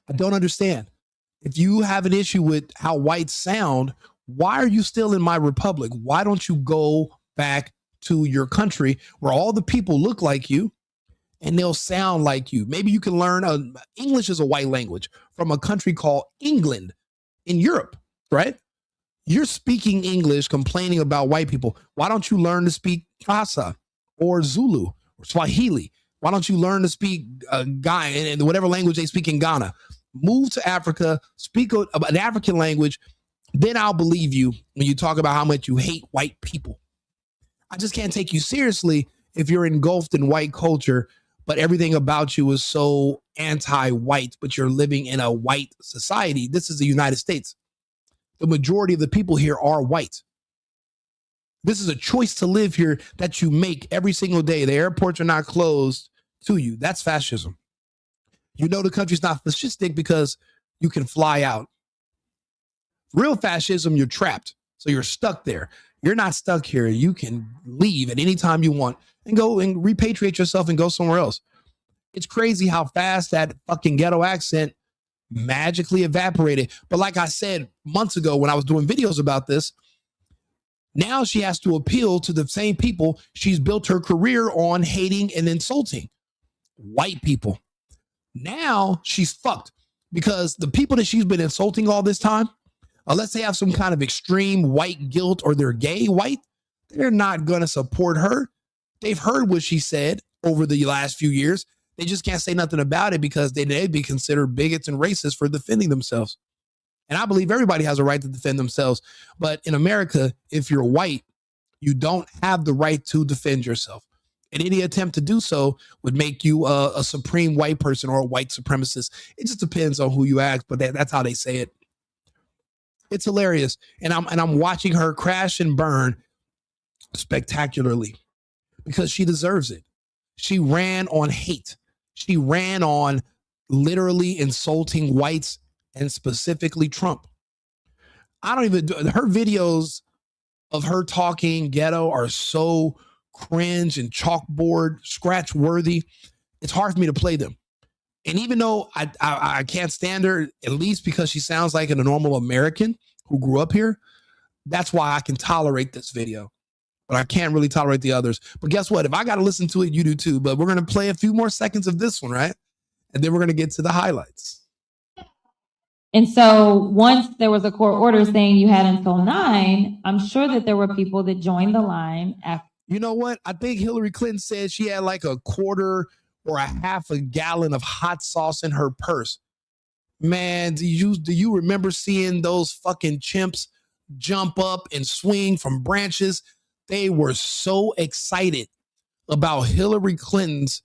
I don't understand. If you have an issue with how whites sound, why are you still in my republic? Why don't you go back to your country where all the people look like you and they'll sound like you? Maybe you can learn English is a white language from a country called England in Europe, right? You're speaking English, complaining about white people. Why don't you learn to speak Xhosa or Zulu or Swahili? Why don't you learn to speak Ghana and whatever language they speak in Ghana? Move to Africa, speak an African language. Then I'll believe you when you talk about how much you hate white people. I just can't take you seriously if you're engulfed in white culture, but everything about you is so anti-white, but you're living in a white society. This is the United States. The majority of the people here are white. This is a choice to live here that you make every single day. The airports are not closed to you. That's fascism. You know the country's not fascistic because you can fly out. Real fascism, you're trapped. So you're stuck there. You're not stuck here. You can leave at any time you want and go and repatriate yourself and go somewhere else. It's crazy how fast that fucking ghetto accent magically evaporated. But like I said months ago when I was doing videos about this, now she has to appeal to the same people she's built her career on hating and insulting. White people. Now she's fucked because the people that she's been insulting all this time, unless they have some kind of extreme white guilt or they're gay white, they're not going to support her. They've heard what she said over the last few years. They just can't say nothing about it because they'd be considered bigots and racists for defending themselves. And I believe everybody has a right to defend themselves. But in America, if you're white, you don't have the right to defend yourself. And any attempt to do so would make you a supreme white person or a white supremacist. It just depends on who you ask, but that's how they say it. It's hilarious. And I'm watching her crash and burn spectacularly because she deserves it. She ran on hate. She ran on literally insulting whites and specifically Trump. Her videos of her talking ghetto are so cringe and chalkboard scratch worthy. It's hard for me to play them. And even though I can't stand her, at least because she sounds like a normal American who grew up here, that's why I can tolerate this video. But I can't really tolerate the others. But guess what? If I got to listen to it, you do too. But we're going to play a few more seconds of this one, right? And then we're going to get to the highlights. And so once there was a court order saying you had until 9, I'm sure that there were people that joined the line after. You know what? I think Hillary Clinton said she had like a quarter or a half a gallon of hot sauce in her purse. Man, do you remember seeing those fucking chimps jump up and swing from branches? They were so excited about Hillary Clinton's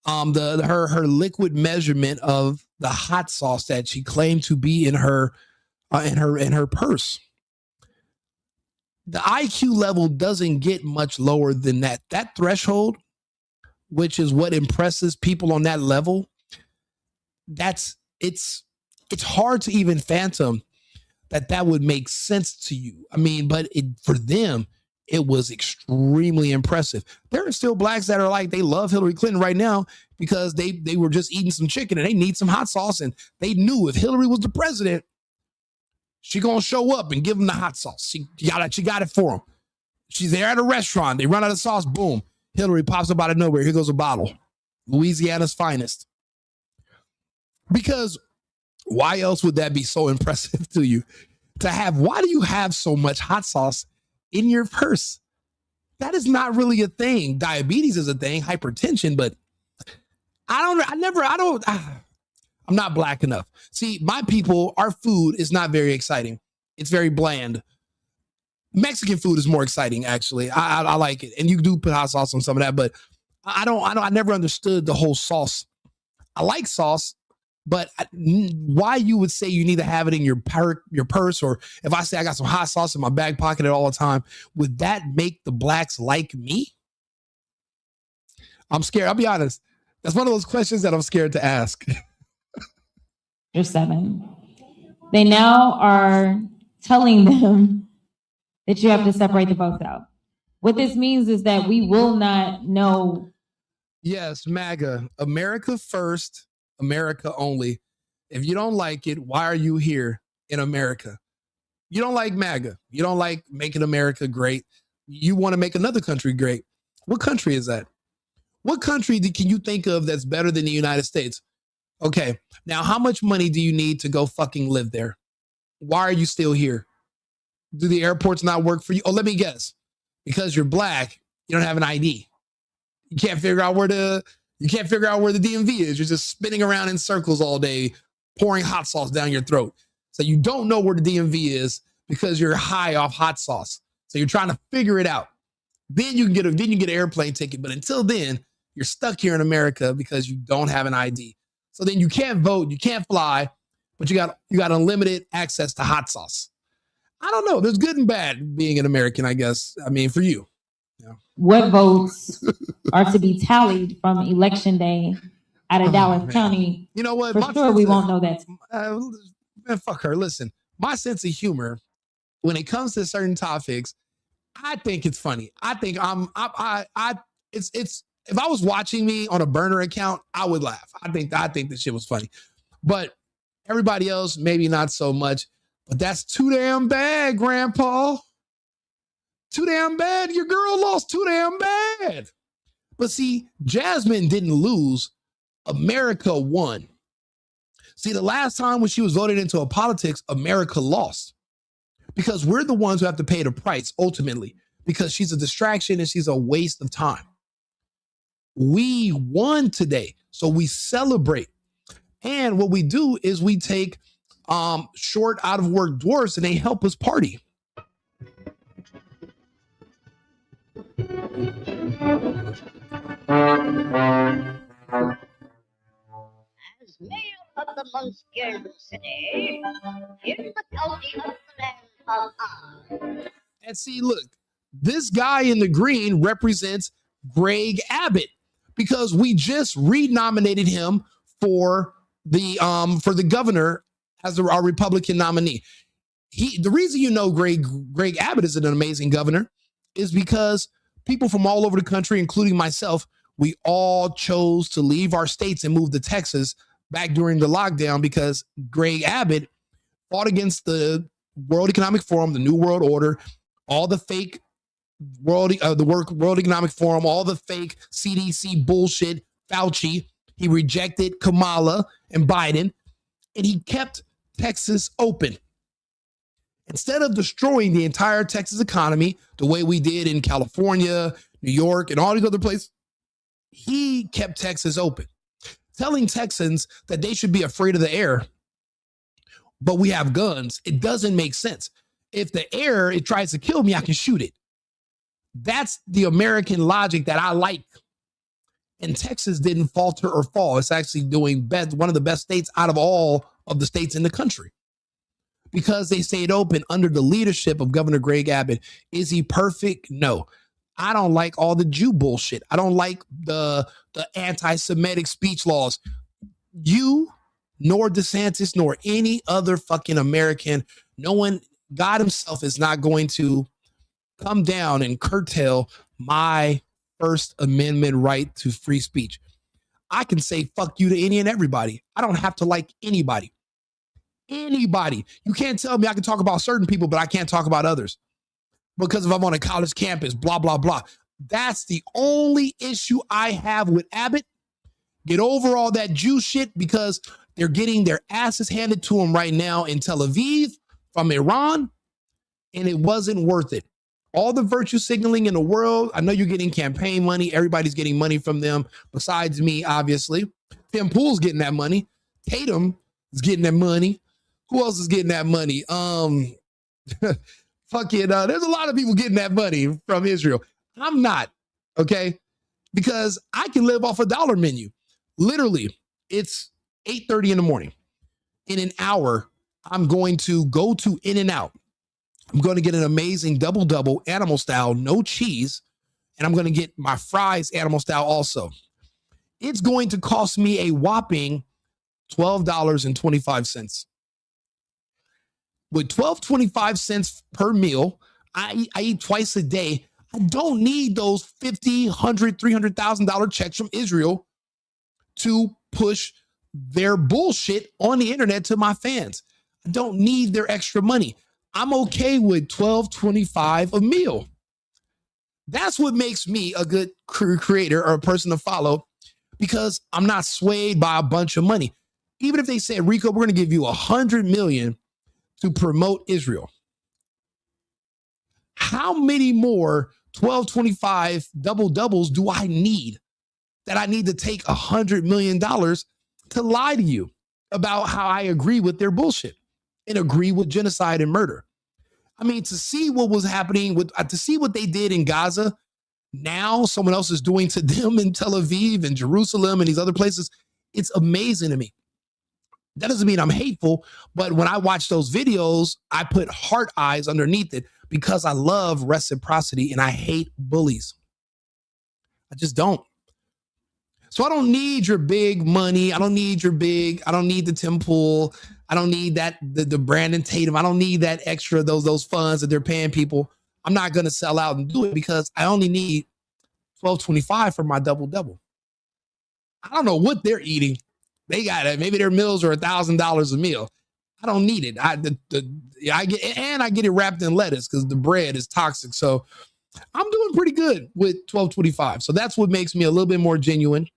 her liquid measurement of the hot sauce that she claimed to be in her purse. The IQ level doesn't get much lower than that. That threshold, which is what impresses people on that level, it's hard to even fathom that would make sense to you. I mean, but for them, it was extremely impressive. There are still blacks that are like, they love Hillary Clinton right now because they were just eating some chicken and they need some hot sauce. And they knew if Hillary was the president, she gonna show up and give them the hot sauce. She got it for them. She's there at a restaurant. They run out of sauce. Boom. Hillary pops up out of nowhere. Here goes a bottle. Louisiana's finest. Because why else would that be so impressive to you? why do you have so much hot sauce in your purse? That is not really a thing. Diabetes is a thing, hypertension, but I'm not black enough. See, my people, our food is not very exciting. It's very bland. Mexican food is more exciting, actually. I like it. And you do put hot sauce on some of that, but I never understood the whole sauce. I like sauce, but why you would say you need to have it in your purse, or if I say I got some hot sauce in my back pocket at all the time, would that make the blacks like me? I'm scared. I'll be honest. That's one of those questions that I'm scared to ask. You're 7. They now are telling them that you have to separate the votes out. What this means is that we will not know. Yes, MAGA. America first, America only. If you don't like it, why are you here in America? You don't like MAGA. You don't like making America great. You want to make another country great. What country is that? What country can you think of that's better than the United States? Okay, now how much money do you need to go fucking live there? Why are you still here? Do the airports not work for you? Oh, let me guess. Because you're black, you don't have an ID. You can't figure out where the DMV is. You're just spinning around in circles all day, pouring hot sauce down your throat. So you don't know where the DMV is because you're high off hot sauce. So you're trying to figure it out. Then you can get an airplane ticket, but until then, you're stuck here in America because you don't have an ID. So then you can't vote, you can't fly, but you got unlimited access to hot sauce. I don't know. There's good and bad being an American, I guess. I mean, for you. Yeah. What votes are to be tallied from election day out of Dallas County? You know what? For sure, we won't know that. Man, fuck her. Listen, my sense of humor when it comes to certain topics, I think it's funny. I think it's if I was watching me on a burner account, I would laugh. I think the shit was funny, but everybody else maybe not so much. But that's too damn bad, Grandpa. Too damn bad. Your girl lost too damn bad. But see, Jasmine didn't lose. America won. See, the last time when she was voted into a politics, America lost. Because we're the ones who have to pay the price ultimately. Because she's a distraction and she's a waste of time. We won today. So we celebrate. And what we do is we take short out of work dwarfs and they help us party. As mayor of the Munster City, in the county of the land of Oz. And see, look, this guy in the green represents Greg Abbott because we just renominated him for the governor as our Republican nominee. The reason you know Greg Abbott is an amazing governor is because people from all over the country, including myself, we all chose to leave our states and move to Texas back during the lockdown because Greg Abbott fought against the World Economic Forum, the New World Order, all the fake World Economic Forum, all the fake CDC bullshit, Fauci. He rejected Kamala and Biden, and he kept Texas open. Instead of destroying the entire Texas economy the way we did in California, New York, and all these other places, he kept Texas open, telling Texans that they should be afraid of the air, but we have guns. It doesn't make sense. If the air, it tries to kill me, I can shoot it. That's the American logic that I like. And Texas didn't falter or fall. It's actually doing best, one of the best states out of all of the states in the country. Because they stayed open under the leadership of Governor Greg Abbott. Is he perfect? No. I don't like all the Jew bullshit. I don't like the anti-Semitic speech laws. You, nor DeSantis, nor any other fucking American, no one, God himself is not going to come down and curtail my First Amendment right to free speech. I can say fuck you to any and everybody. I don't have to like anybody. Anybody. You can't tell me I can talk about certain people, but I can't talk about others. Because if I'm on a college campus, blah, blah, blah. That's the only issue I have with Abbott. Get over all that Jew shit because they're getting their asses handed to them right now in Tel Aviv from Iran, and it wasn't worth it. All the virtue signaling in the world, I know you're getting campaign money. Everybody's getting money from them besides me, obviously. Tim Pool's getting that money. Tatum is getting that money. Who else is getting that money? There's a lot of people getting that money from Israel. I'm not, okay? Because I can live off a dollar menu. Literally, it's 8:30 in the morning. In an hour, I'm going to go to In-N-Out. I'm going to get an amazing double-double animal style, no cheese, and I'm going to get my fries animal style also. It's going to cost me a whopping $12.25. With $12.25 per meal, I eat twice a day. I don't need those $50, $100, $300,000 checks from Israel to push their bullshit on the internet to my fans. I don't need their extra money. I'm okay with $12.25 a meal. That's what makes me a good creator or a person to follow, because I'm not swayed by a bunch of money. Even if they said, Rico, we're going to give you $100 million to promote Israel. How many more 12.25 double doubles do I need that I need to take $100 million to lie to you about how I agree with their bullshit and agree with genocide and murder? I mean, to see what was happening to see what they did in Gaza, now someone else is doing to them in Tel Aviv and Jerusalem and these other places. It's amazing to me. That doesn't mean I'm hateful, but when I watch those videos, I put heart eyes underneath it because I love reciprocity and I hate bullies. I just don't. So I don't need your big money. I don't need the Tim Pool. I don't need that, the Brandon Tatum. I don't need that extra, those funds that they're paying people. I'm not going to sell out and do it because I only need $12.25 for my double-double. I don't know what they're eating. They got it. Maybe their meals are $1,000 a meal. I don't need it. I get it wrapped in lettuce because the bread is toxic. So I'm doing pretty good with $12.25. So that's what makes me a little bit more genuine.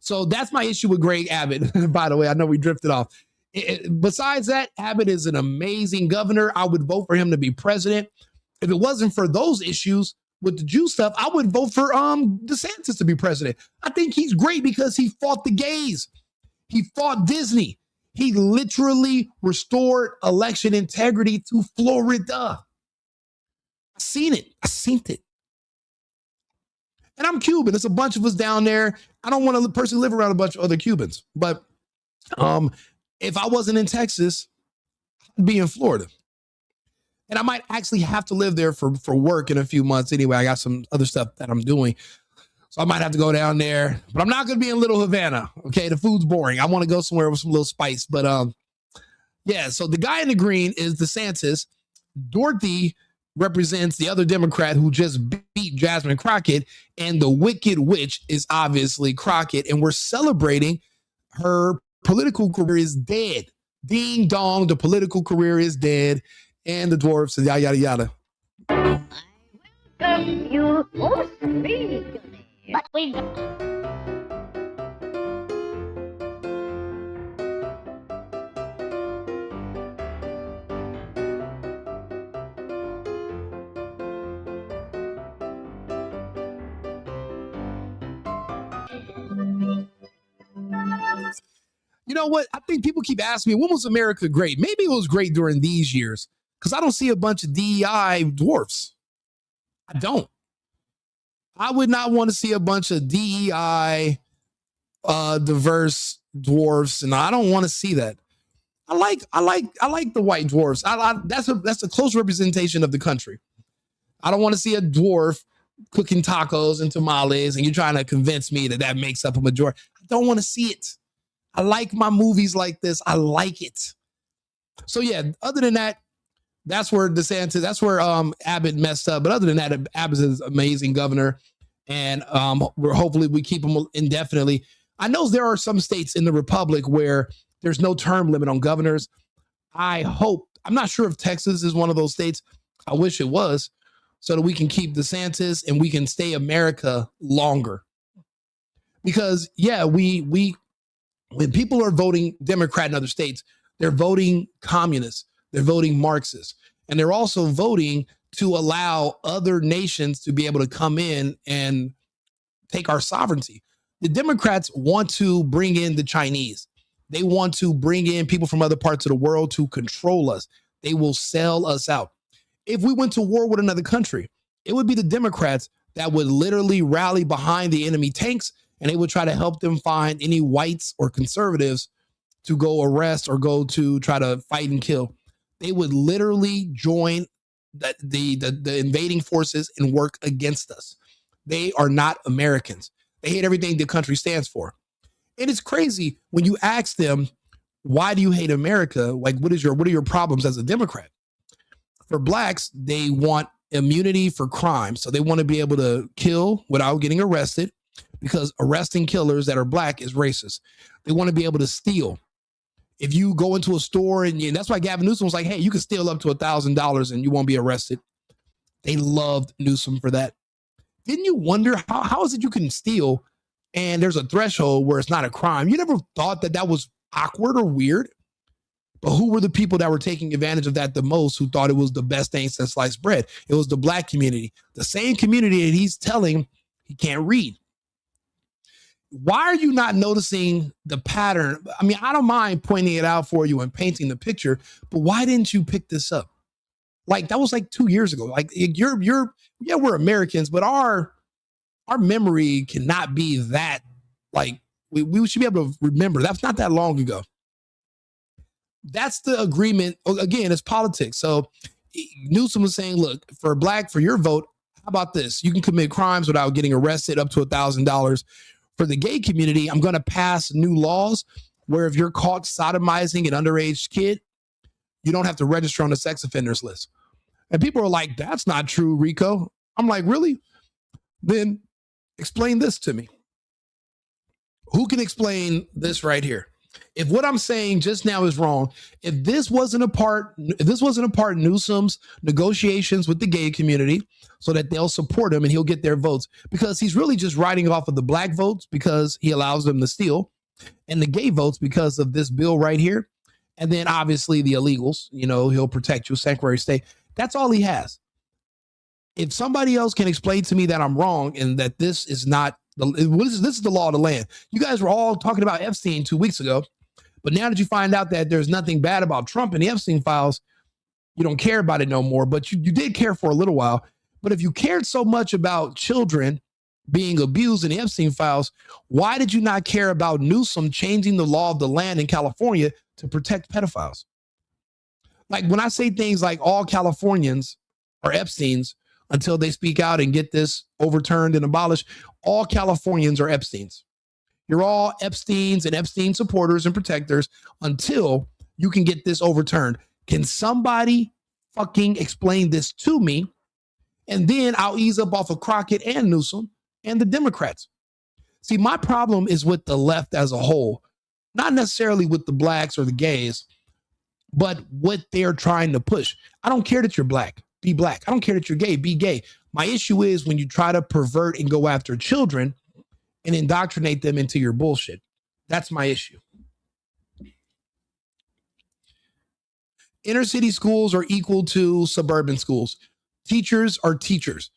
So that's my issue with Greg Abbott. By the way, I know we drifted off. Besides that, Abbott is an amazing governor. I would vote for him to be president. If it wasn't for those issues with the Jew stuff, I would vote for DeSantis to be president. I think he's great because he fought the gays. He fought Disney. He literally restored election integrity to Florida. I've seen it. And I'm Cuban. There's a bunch of us down there. I don't want to personally live around a bunch of other Cubans. But if I wasn't in Texas, I'd be in Florida. And I might actually have to live there for work in a few months anyway. I got some other stuff that I'm doing. So I might have to go down there. But I'm not going to be in Little Havana. Okay, the food's boring. I want to go somewhere with some little spice. But yeah, so the guy in the green is DeSantis. Dorothy represents the other Democrat who just beat Jasmine Crockett. And the wicked witch is obviously Crockett. And we're celebrating her political career is dead. Ding dong, the political career is dead. And the dwarfs and yada, yada, yada. I welcome you most regally, but we You know what? I think people keep asking me, when was America great? Maybe it was great during these years because I don't see a bunch of DEI dwarfs. I don't. I would not want to see a bunch of DEI diverse dwarfs, and I don't want to see that. I like the white dwarfs. That's a close representation of the country. I don't want to see a dwarf cooking tacos and tamales, and you're trying to convince me that makes up a majority. I don't want to see it. I like my movies like this. I like it. So yeah, other than that, that's where DeSantis, that's where Abbott messed up. But other than that, Abbott is an amazing governor. And hopefully we keep him indefinitely. I know there are some states in the Republic where there's no term limit on governors. I'm not sure if Texas is one of those states. I wish it was, so that we can keep DeSantis and we can stay America longer. Because yeah, when people are voting Democrat in other states, they're voting communist. They're voting Marxist. And they're also voting to allow other nations to be able to come in and take our sovereignty. The Democrats want to bring in the Chinese. They want to bring in people from other parts of the world to control us. They will sell us out. If we went to war with another country, it would be the Democrats that would literally rally behind the enemy tanks, and they would try to help them find any whites or conservatives to go arrest or go to try to fight and kill. They would literally join the invading forces and work against us. They are not Americans. They hate everything the country stands for. And it's crazy when you ask them, why do you hate America? Like, what are your problems as a Democrat? For blacks, they want immunity for crime. So they want to be able to kill without getting arrested, because arresting killers that are black is racist. They want to be able to steal. If you go into a store and that's why Gavin Newsom was like, hey, you can steal up to $1,000 and you won't be arrested. They loved Newsom for that. Didn't you wonder how is it you can steal and there's a threshold where it's not a crime? You never thought that was awkward or weird? But who were the people that were taking advantage of that the most, who thought it was the best thing since sliced bread? It was the black community, the same community that he's telling he can't read. Why are you not noticing the pattern? I mean, I don't mind pointing it out for you and painting the picture, but why didn't you pick this up? Like, that was like 2 years ago. Like, we're Americans, but our memory cannot be that, like, we should be able to remember. That's not that long ago. That's the agreement. Again, it's politics. So Newsom was saying, look, for your vote, how about this? You can commit crimes without getting arrested up to $1,000. For the gay community, I'm going to pass new laws where if you're caught sodomizing an underage kid, you don't have to register on the sex offenders list. And people are like, that's not true, Rico. I'm like, really? Then explain this to me. Who can explain this right here? If what I'm saying just now is wrong, if this wasn't a part of Newsom's negotiations with the gay community so that they'll support him and he'll get their votes, because he's really just riding off of the black votes because he allows them to steal, and the gay votes because of this bill right here. And then obviously the illegals, he'll protect you, sanctuary state. That's all he has. If somebody else can explain to me that I'm wrong and that this is not this is the law of the land. You guys were all talking about Epstein 2 weeks ago, but now that you find out that there's nothing bad about Trump and the Epstein files, you don't care about it no more, but you did care for a little while. But if you cared so much about children being abused in the Epstein files, why did you not care about Newsom changing the law of the land in California to protect pedophiles? Like, when I say things like all Californians are Epsteins until they speak out and get this overturned and abolished, all Californians are Epsteins. You're all Epsteins and Epstein supporters and protectors until you can get this overturned. Can somebody fucking explain this to me? And then I'll ease up off of Crockett and Newsom and the Democrats. See, my problem is with the left as a whole, not necessarily with the blacks or the gays, but what they're trying to push. I don't care that you're black, be black. I don't care that you're gay, be gay. My issue is when you try to pervert and go after children and indoctrinate them into your bullshit. That's my issue. Inner city schools are equal to suburban schools. Teachers are teachers.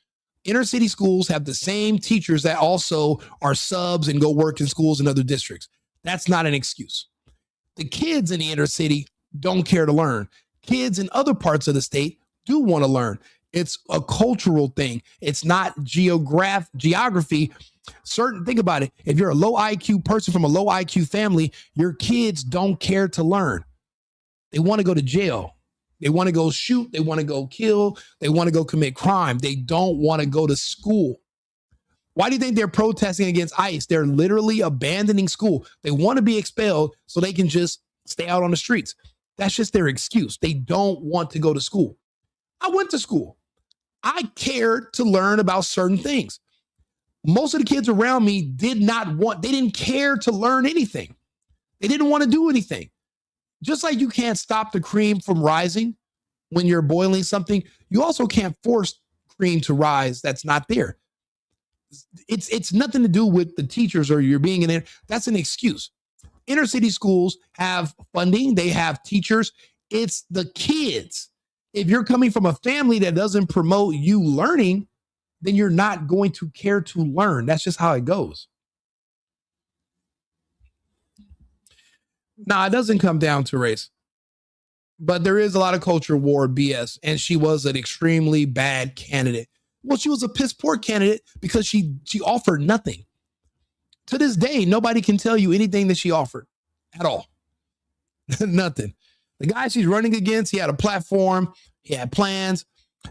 Inner city schools have the same teachers that also are subs and go work in schools in other districts. That's not an excuse. The kids in the inner city don't care to learn. Kids in other parts of the state do want to learn. It's a cultural thing. It's not geography. Think about it. If you're a low IQ person from a low IQ family, your kids don't care to learn. They want to go to jail. They want to go shoot. They want to go kill. They want to go commit crime. They don't want to go to school. Why do you think they're protesting against ICE? They're literally abandoning school. They want to be expelled so they can just stay out on the streets. That's just their excuse. They don't want to go to school. I went to school. I cared to learn about certain things. Most of the kids around me they didn't care to learn anything. They didn't want to do anything. Just like you can't stop the cream from rising when you're boiling something, you also can't force cream to rise that's not there. It's nothing to do with the teachers or you're being in there. That's an excuse. Inner city schools have funding. They have teachers. It's the kids. If you're coming from a family that doesn't promote you learning, then you're not going to care to learn. That's just how it goes. Now, it doesn't come down to race, but there is a lot of culture war BS, and she was an extremely bad candidate. Well, she was a piss poor candidate because she offered nothing. To this day, nobody can tell you anything that she offered at all. Nothing. The guy she's running against, he had a platform, he had plans.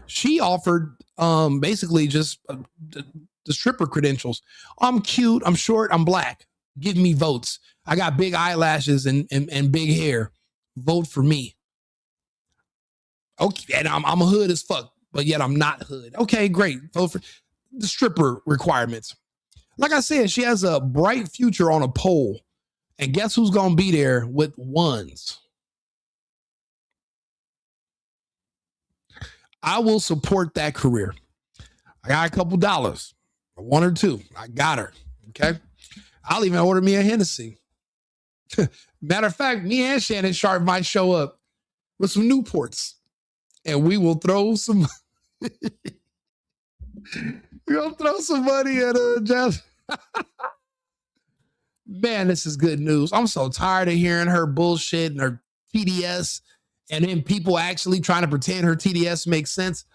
She offered basically just the stripper credentials. I'm cute, I'm short, I'm black. Give me votes. I got big eyelashes and big hair. Vote for me. Okay, and I'm a hood as fuck, but yet I'm not hood. Okay, great. Vote for the stripper requirements. Like I said, she has a bright future on a pole. And guess who's going to be there with ones? I will support that career. I got a couple dollars, one or two. I got her. Okay. I'll even order me a Hennessy. Matter of fact, me and Shannon Sharp might show up with some Newports and we will throw some. We're going to throw some money at Jasmine. Man, this is good news. I'm so tired of hearing her bullshit and her TDS and then people actually trying to pretend her TDS makes sense.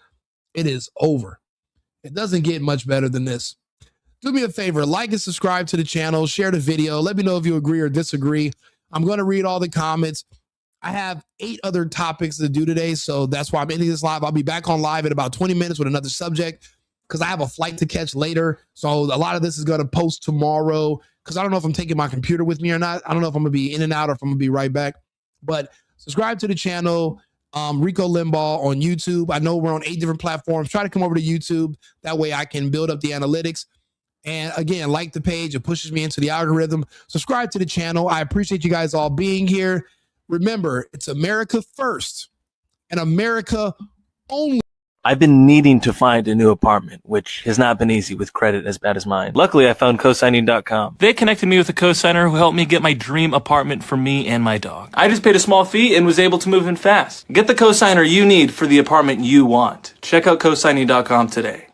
It is over. It doesn't get much better than this. Do me a favor, like and subscribe to the channel, share the video. Let me know if you agree or disagree. I'm going to read all the comments. I have 8 other topics to do today, so that's why I'm ending this live. I'll be back on live in about 20 minutes with another subject because I have a flight to catch later. So a lot of this is going to post tomorrow because I don't know if I'm taking my computer with me or not. I don't know if I'm going to be in and out or if I'm going to be right back. But subscribe to the channel, Rico Limbaugh on YouTube. I know we're on 8 different platforms. Try to come over to YouTube. That way I can build up the analytics. And again, like the page. It pushes me into the algorithm. Subscribe to the channel. I appreciate you guys all being here. Remember, it's America first and America only. I've been needing to find a new apartment, which has not been easy with credit as bad as mine. Luckily, I found cosigning.com. They connected me with a cosigner who helped me get my dream apartment for me and my dog. I just paid a small fee and was able to move in fast. Get the cosigner you need for the apartment you want. Check out cosigning.com today.